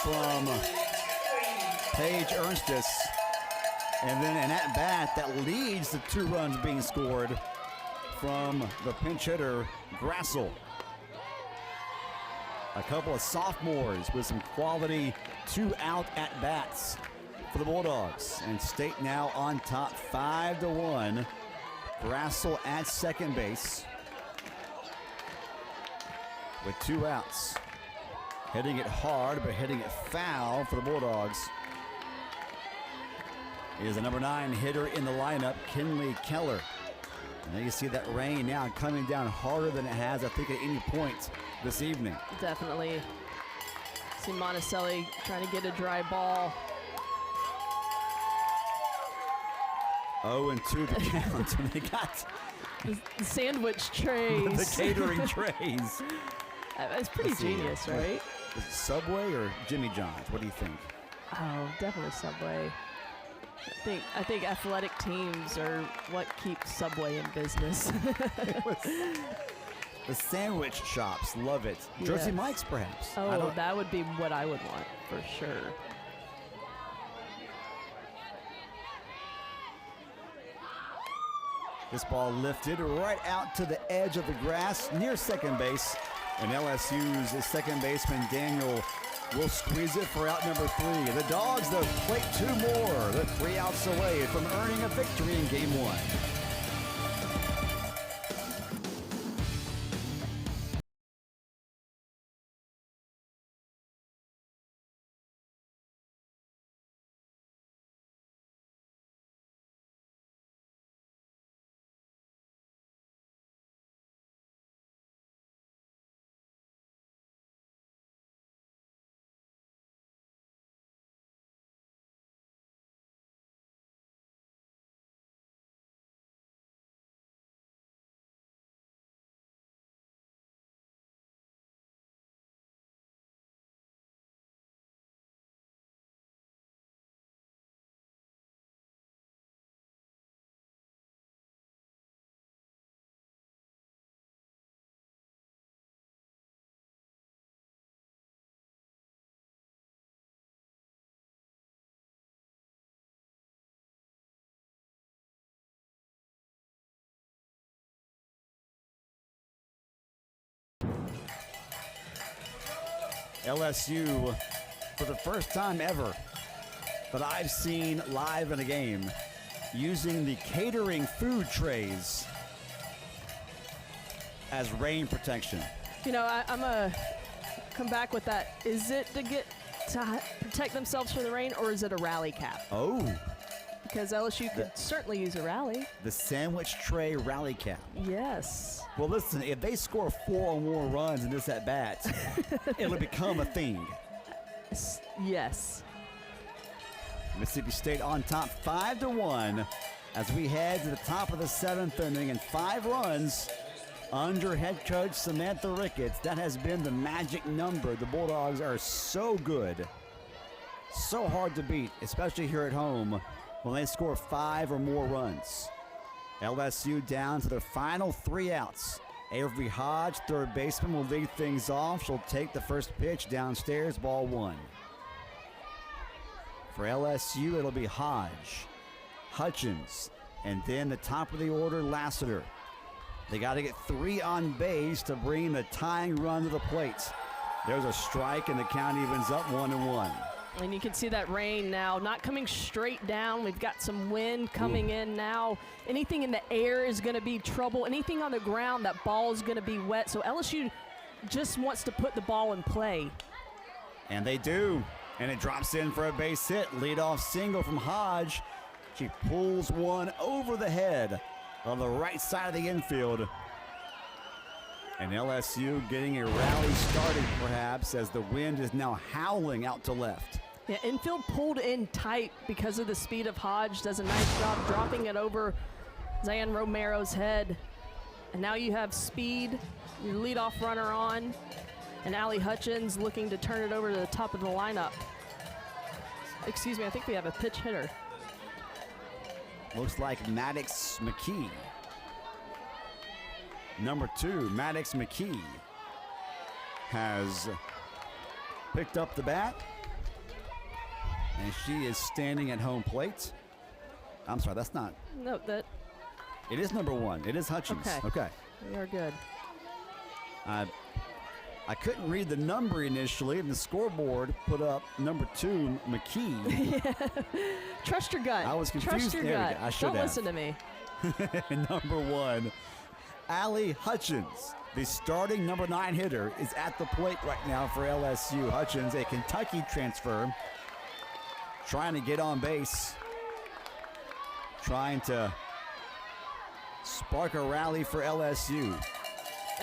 from Paige Ernstis, and then an at-bat that leads to 2 runs being scored from the pinch hitter, Grassel. A couple of sophomores with some quality 2-out at-bats for the Bulldogs. And State now on top 5-1. Grassel at second base with 2 outs. Hitting it hard, but hitting it foul for the Bulldogs is the number 9 hitter in the lineup, Kinley Keller. And there you see that rain now coming down harder than it has, I think, at any point this evening. Definitely. See Monticelli trying to get a dry ball. 0-2 the count. And they got The sandwich trays. the catering trays. That's pretty genius, right? Is it Subway or Jimmy John's? What do you think? Oh, definitely Subway. I think athletic teams are what keeps Subway in business. The sandwich shops love it. Jersey Yes. Mike's, perhaps. Oh, that would be what I would want for sure. This ball lifted right out to the edge of the grass near second base. And LSU's second baseman, Daniel, will squeeze it for out number 3. The Dogs, though, plate 2 more. They're 3 outs away from earning a victory in game 1. LSU, for the first time ever that I've seen live in a game, using the catering food trays as rain protection. You know, I'm going to come back with that. Is it to protect themselves from the rain, or is it a rally cap? Oh, Because LSU could certainly use a rally. the sandwich tray rally cap. Yes. Well, listen, if they score 4 or more runs in this at-bat, it'll become a thing. Yes. Mississippi State on top 5-1 as we head to the top of the 7th inning, and 5 runs under head coach Samantha Ricketts. That has been the magic number. The Bulldogs are so good, so hard to beat, especially here at home when they score 5 or more runs. LSU down to their final 3 outs. Avery Hodge, third baseman, will lead things off. She'll take the first pitch downstairs, ball 1. For LSU, it'll be Hodge, Hutchins, and then the top of the order, Lassiter. They got to get 3 on base to bring the tying run to the plate. There's a strike, and the count evens up 1-1. And you can see that rain now not coming straight down. We've got some wind coming in now. Anything in the air is going to be trouble. Anything on the ground, that ball is going to be wet. So LSU just wants to put the ball in play. And they do. And it drops in for a base hit. Leadoff single from Hodge. She pulls one over the head on the right side of the infield. And LSU getting a rally started, perhaps, as the wind is now howling out to left. Yeah, infield pulled in tight because of the speed of Hodge. Does a nice job dropping it over Zayan Romero's head. And now you have speed, your leadoff runner on, and Allie Hutchins looking to turn it over to the top of the lineup. Excuse me, I think we have a pitch hitter. Looks like Maddox McKee. Number 2, Maddox McKee, has picked up the bat, and she is standing at home plate. I'm sorry, that's not. No, that. It is number 1. It is Hutchins. Okay. We are good. I couldn't read the number initially, and the scoreboard put up number 2, McKee. Trust your gut. I was confused. Trust your There we gut. go. I should Don't have. listen to me. And number 1, Allie Hutchins, the starting number 9 hitter, is at the plate right now for LSU. Hutchins, a Kentucky transfer, trying to get on base, trying to spark a rally for LSU.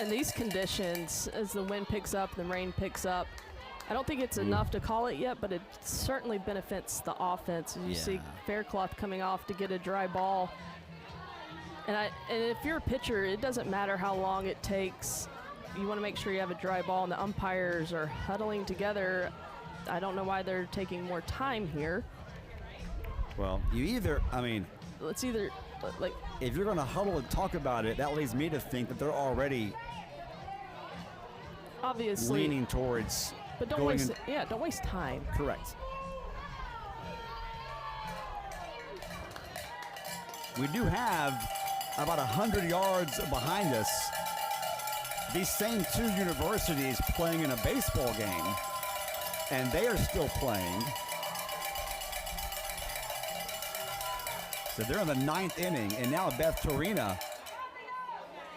In these conditions, as the wind picks up, the rain picks up, I don't think it's enough to call it yet, but it certainly benefits the offense. You see Faircloth coming off to get a dry ball. And if you're a pitcher, it doesn't matter how long it takes. You want to make sure you have a dry ball, and the umpires are huddling together. I don't know why they're taking more time here. Well, Let's either, like, if you're going to huddle and talk about it, that leads me to think that they're already obviously leaning towards but don't going waste don't waste time. Correct. We do have about 100 yards behind us these same 2 universities playing in a baseball game, and they are still playing. So they're in the 9th inning, and now Beth Torina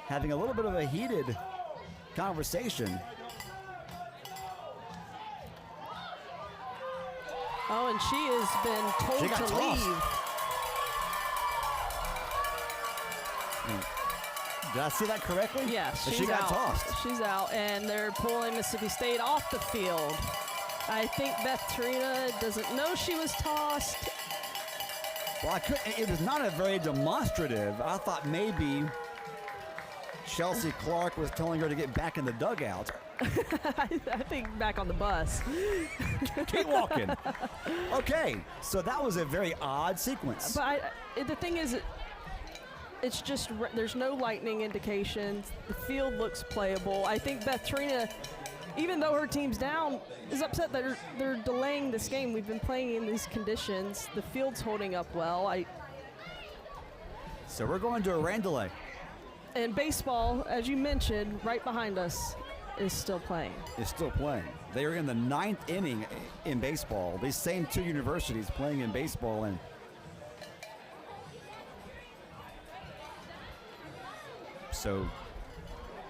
having a little bit of a heated conversation. Oh, and she has been told She got to tossed. leave. Did I see that correctly? Yes, But she's she got out. tossed. She's out, and they're pulling Mississippi State off the field. I think Beth Torina doesn't know she was tossed. Well, it was not a very demonstrative. I thought maybe Chelsea Clark was telling her to get back in the dugout. I think back on the bus. Keep walking. Okay, so that was a very odd sequence. But the thing is, it's just there's no lightning indications. The field looks playable. I think Beth Torina, even though her team's down, is upset that they're delaying this game. We've been playing in these conditions. The field's holding up well. So we're going to a rain delay. And baseball, as you mentioned, right behind us, is still playing. Is still playing. They are in the 9th inning in baseball. These same 2 universities playing in baseball, and so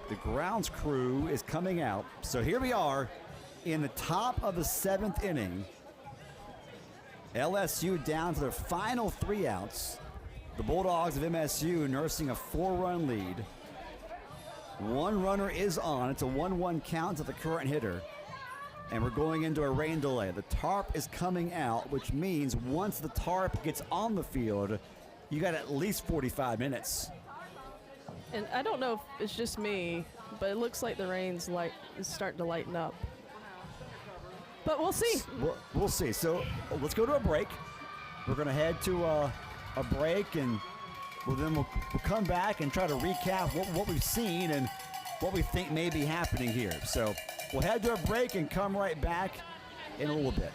the grounds crew is coming out. So here we are in the top of the 7th inning. LSU down to their final 3 outs. The Bulldogs of MSU nursing a 4-run lead. 1 runner is on. It's a 1-1 count to the current hitter. And we're going into a rain delay. The tarp is coming out, which means once the tarp gets on the field, you got at least 45 minutes. And I don't know if it's just me, but it looks like the rain's is starting to lighten up. But we'll see. We'll see. So let's go to a break. We're going to head to a break, and we'll come back and try to recap what we've seen and what we think may be happening here. So we'll head to a break and come right back in a little bit.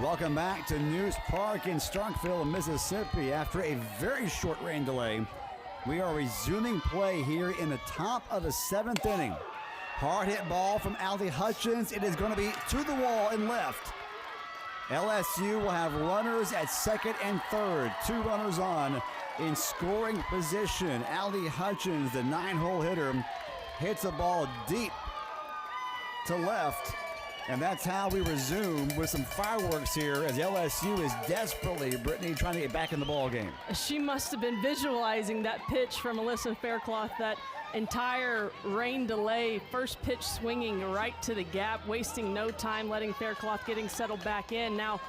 Welcome back to News Park in Starkville, Mississippi. After a very short rain delay, we are resuming play here in the top of the 7th inning. Hard hit ball from Allie Hutchins. It is going to be to the wall and left. LSU will have runners at second and third. 2 runners on in scoring position. Allie Hutchins, the 9-hole hitter, hits a ball deep to left. And that's how we resume with some fireworks here as LSU is desperately, Brittany, trying to get back in the ball game. She must have been visualizing that pitch from Alyssa Faircloth, that entire rain delay, first pitch swinging right to the gap, wasting no time, letting Faircloth getting settled back in. Now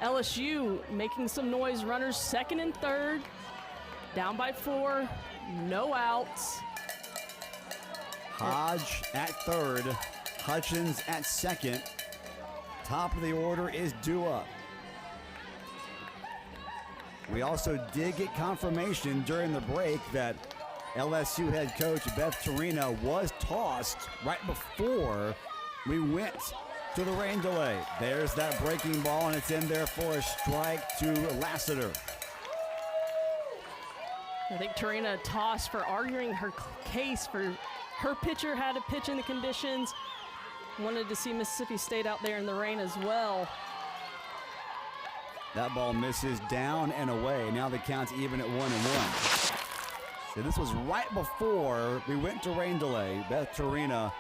LSU making some noise, runners second and third, down by 4, no outs. Hodge at third, Hutchins at second. Top of the order is Dua. We also did get confirmation during the break that LSU head coach Beth Torina was tossed right before we went to the rain delay. There's that breaking ball, and it's in there for a strike to Lassiter. I think Torina tossed for arguing her case for her pitcher had to pitch in the conditions. Wanted to see Mississippi State out there in the rain as well. That ball misses down and away. Now the count's even at 1-1. So this was right before we went to rain delay. Beth Torina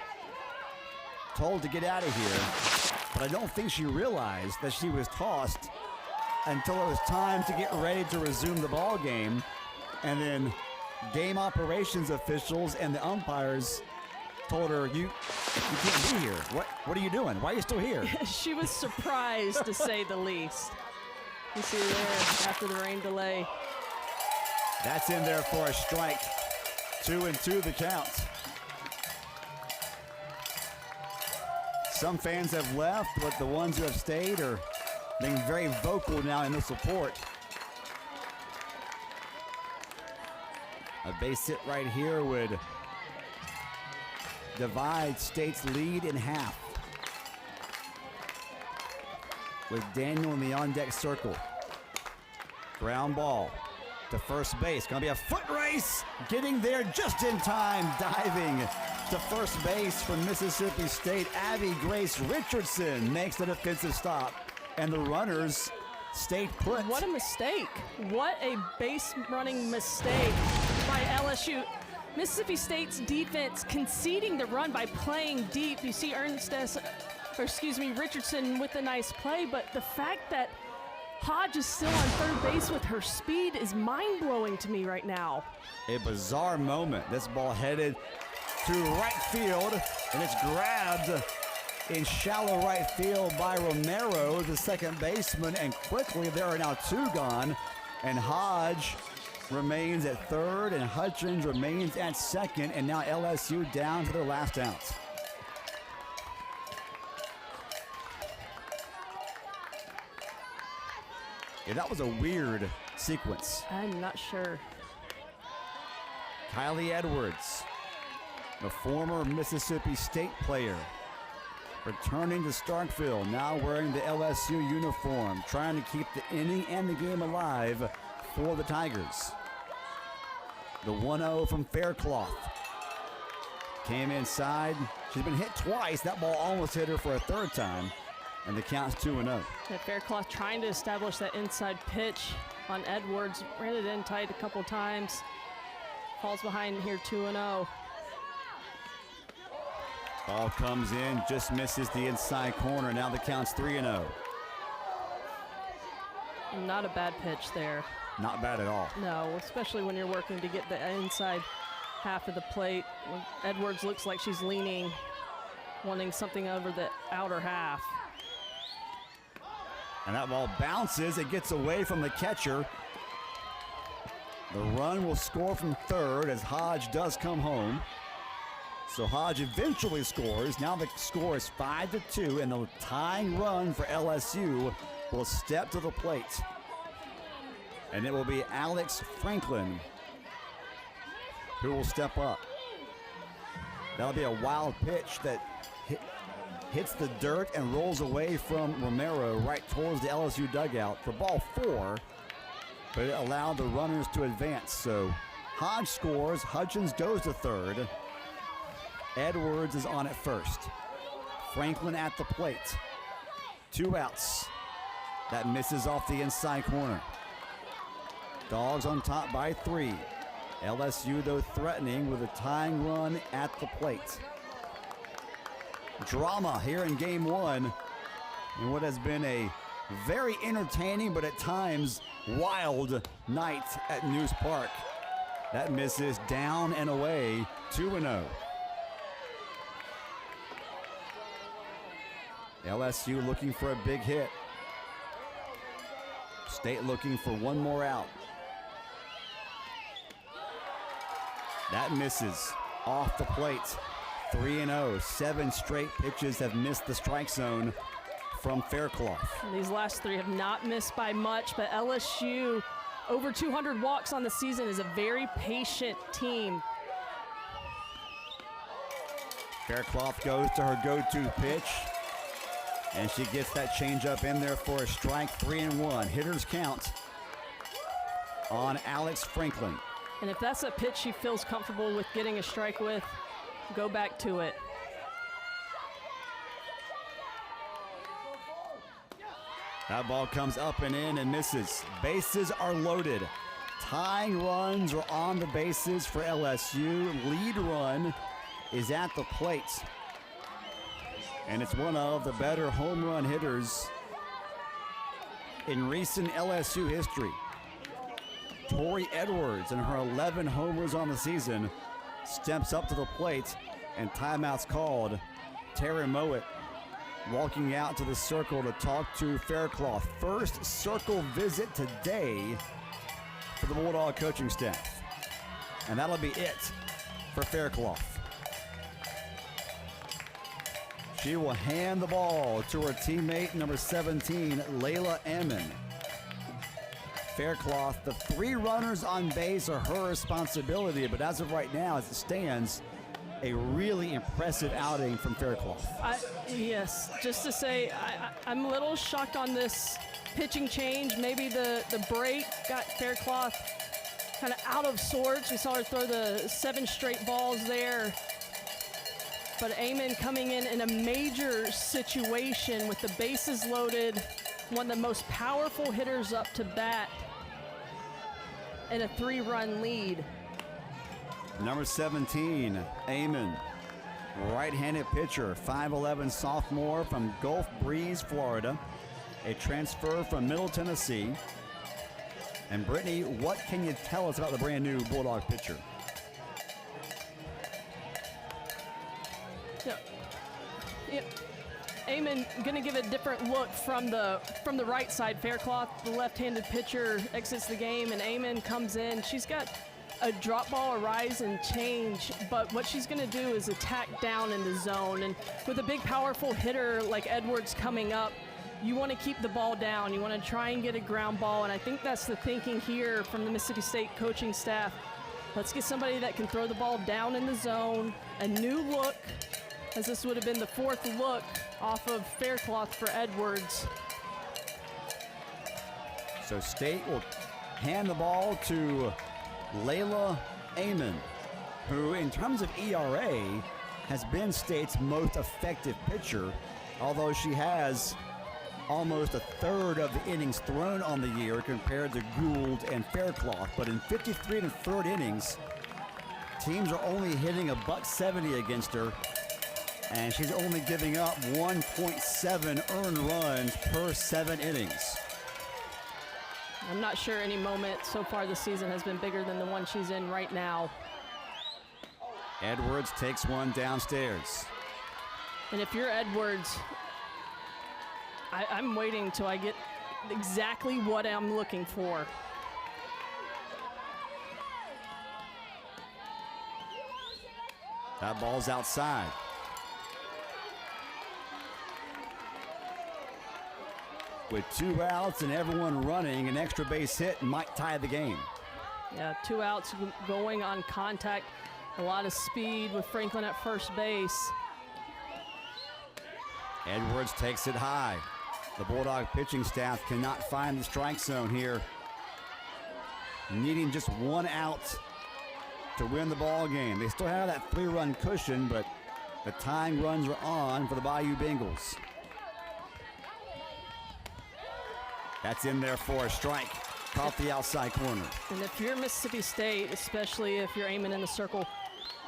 told to get out of here, but I don't think she realized that she was tossed until it was time to get ready to resume the ball game. And then game operations officials and the umpires told her, you can't be here. What are you doing? Why are you still here? She was surprised, to say the least. You see there after the rain delay. That's in there for a strike. 2-2 the count. Some fans have left, but the ones who have stayed are being very vocal now in their support. A base hit right here would divide State's lead in half. With Daniel in the on-deck circle. Ground ball to first base. Gonna be a foot race. Getting there just in time. Diving to first base from Mississippi State. Abby Grace Richardson makes the defensive stop. And the runners stayed put. What a mistake. What a base running mistake by LSU. Mississippi State's defense conceding the run by playing deep. You see Richardson with a nice play, but the fact that Hodge is still on third base with her speed is mind-blowing to me right now. A bizarre moment. This ball headed to right field, and it's grabbed in shallow right field by Romero, the second baseman, and quickly there are now 2 gone, and Hodge remains at third, and Hutchins remains at second, and now LSU down to their last outs. Yeah, that was a weird sequence. I'm not sure. Kylie Edwards, the former Mississippi State player, returning to Starkville, now wearing the LSU uniform, trying to keep the inning and the game alive for the Tigers. The 1-0 from Faircloth. Came inside. She's been hit twice. That ball almost hit her for a third time. And the count's 2-0. Yeah, Faircloth trying to establish that inside pitch on Edwards. Ran it in tight a couple times. Falls behind here 2-0. Ball comes in, just misses the inside corner. Now the count's 3-0. Not a bad pitch there. Not bad at all. No, especially when you're working to get the inside half of the plate. Edwards looks like she's leaning, wanting something over the outer half. And that ball bounces. It gets away from the catcher. The run will score from third as Hodge does come home. So Hodge eventually scores. Now the score is 5-2, and the tying run for LSU will step to the plate. And it will be Alex Franklin who will step up. That'll be a wild pitch that hits the dirt and rolls away from Romero right towards the LSU dugout for ball 4, but it allowed the runners to advance. So Hodge scores, Hutchins goes to third. Edwards is on at first. Franklin at the plate. 2 outs. That misses off the inside corner. Dogs on top by 3. LSU, though, threatening with a tying run at the plate. Drama here in game 1 in what has been a very entertaining but at times wild night at News Park. That misses down and away, 2-0. LSU looking for a big hit. State looking for one more out. That misses off the plate. 3-0. 7 straight pitches have missed the strike zone from Faircloth. These last 3 have not missed by much, but LSU, over 200 walks on the season, is a very patient team. Faircloth goes to her go-to pitch, and she gets that changeup in there for a strike. 3-1. Hitters count on Alex Franklin. And if that's a pitch she feels comfortable with getting a strike with, go back to it. That ball comes up and in and misses. Bases are loaded. Tying runs are on the bases for LSU. Lead run is at the plate. And it's one of the better home run hitters in recent LSU history. Tori Edwards, and her 11 homers on the season, steps up to the plate, and timeout's called. Terry Mowat walking out to the circle to talk to Faircloth. First circle visit today for the Bulldog coaching staff. And that'll be it for Faircloth. She will hand the ball to her teammate, number 17, Layla Ammon. Faircloth, the 3 runners on base are her responsibility, but as of right now, as it stands, a really impressive outing from Faircloth. Yes, just to say, I'm a little shocked on this pitching change. Maybe the break got Faircloth kind of out of sorts. We saw her throw the 7 straight balls there. But Amen coming in a major situation with the bases loaded, one of the most powerful hitters up to bat, and a 3-run lead. Number 17, Amen, right-handed pitcher, 5'11" sophomore from Gulf Breeze, Florida, a transfer from Middle Tennessee. And Brittany, what can you tell us about the brand new Bulldog pitcher? Amen gonna give a different look from the right side. Faircloth, the left-handed pitcher, exits the game, and Amen comes in. She's got a drop ball, a rise and change, but what she's gonna do is attack down in the zone. And with a big, powerful hitter like Edwards coming up, you want to keep the ball down. You want to try and get a ground ball, and I think that's the thinking here from the Mississippi State coaching staff. Let's get somebody that can throw the ball down in the zone. A new look, as this would have been the 4th look off of Faircloth for Edwards. So State will hand the ball to Layla Amen, who in terms of ERA has been State's most effective pitcher, although she has almost a third of the innings thrown on the year compared to Gould and Faircloth. But in 53 1/3 innings, teams are only hitting $170 against her, and she's only giving up 1.7 earned runs per 7 innings. I'm not sure any moment so far this season has been bigger than the one she's in right now. Edwards takes one downstairs. And if you're Edwards, I'm waiting till I get exactly what I'm looking for. That ball's outside. With 2 outs and everyone running, an extra base hit might tie the game. Yeah, 2 outs going on contact. A lot of speed with Franklin at first base. Edwards takes it high. The Bulldog pitching staff cannot find the strike zone here. Needing just one out to win the ball game. They still have that 3-run cushion, but the tying runs are on for the Bayou Bengals. That's in there for a strike. Caught the outside corner. And if you're Mississippi State, especially if you're aiming in the circle,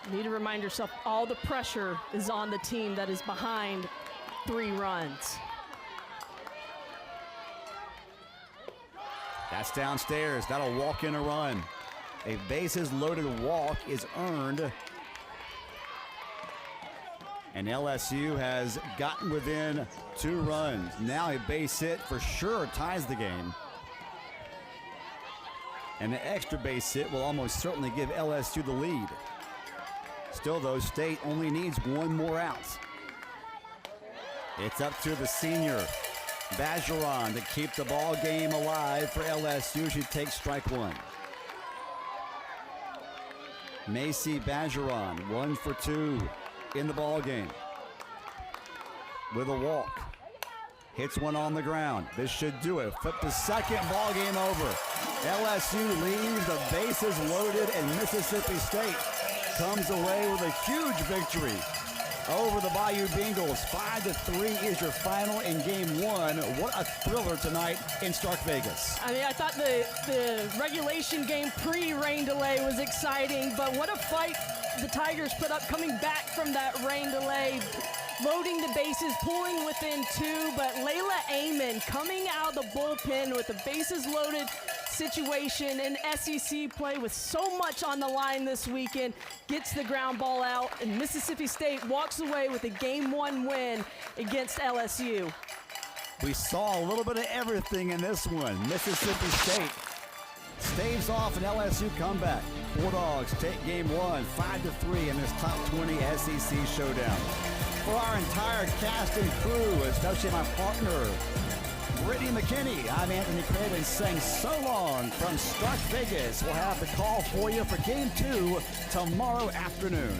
you need to remind yourself all the pressure is on the team that is behind 3 runs. That's downstairs. That'll walk in a run. A bases loaded walk is earned. And LSU has gotten within 2 runs. Now a base hit for sure ties the game. And an extra base hit will almost certainly give LSU the lead. Still though, State only needs 1 more out. It's up to the senior, Bergeron, to keep the ball game alive for LSU. She takes strike 1. Macy Bergeron, 1 for 2 in the ball game. With a walk. Hits one on the ground. This should do it. Flip to second, ball game over. LSU leaves the bases loaded, and Mississippi State comes away with a huge victory over the Bayou Bengals. 5-3 is your final in game 1. What a thriller tonight in Stark Vegas. I mean, I thought the regulation game pre-rain delay was exciting, but what a fight the Tigers put up coming back from that rain delay, loading the bases, pulling within 2, but Layla Amon coming out of the bullpen with the bases loaded situation in SEC play with so much on the line this weekend, gets the ground ball out, and Mississippi State walks away with a Game 1 win against LSU. We saw a little bit of everything in this one. Mississippi State staves off an LSU comeback. Bulldogs take game 1, 5-3 in this top 20 SEC showdown. For our entire cast and crew, especially my partner, Brittany McKinney, I'm Anthony Craven saying so long from Stark Vegas. We'll have the call for you for game 2 tomorrow afternoon.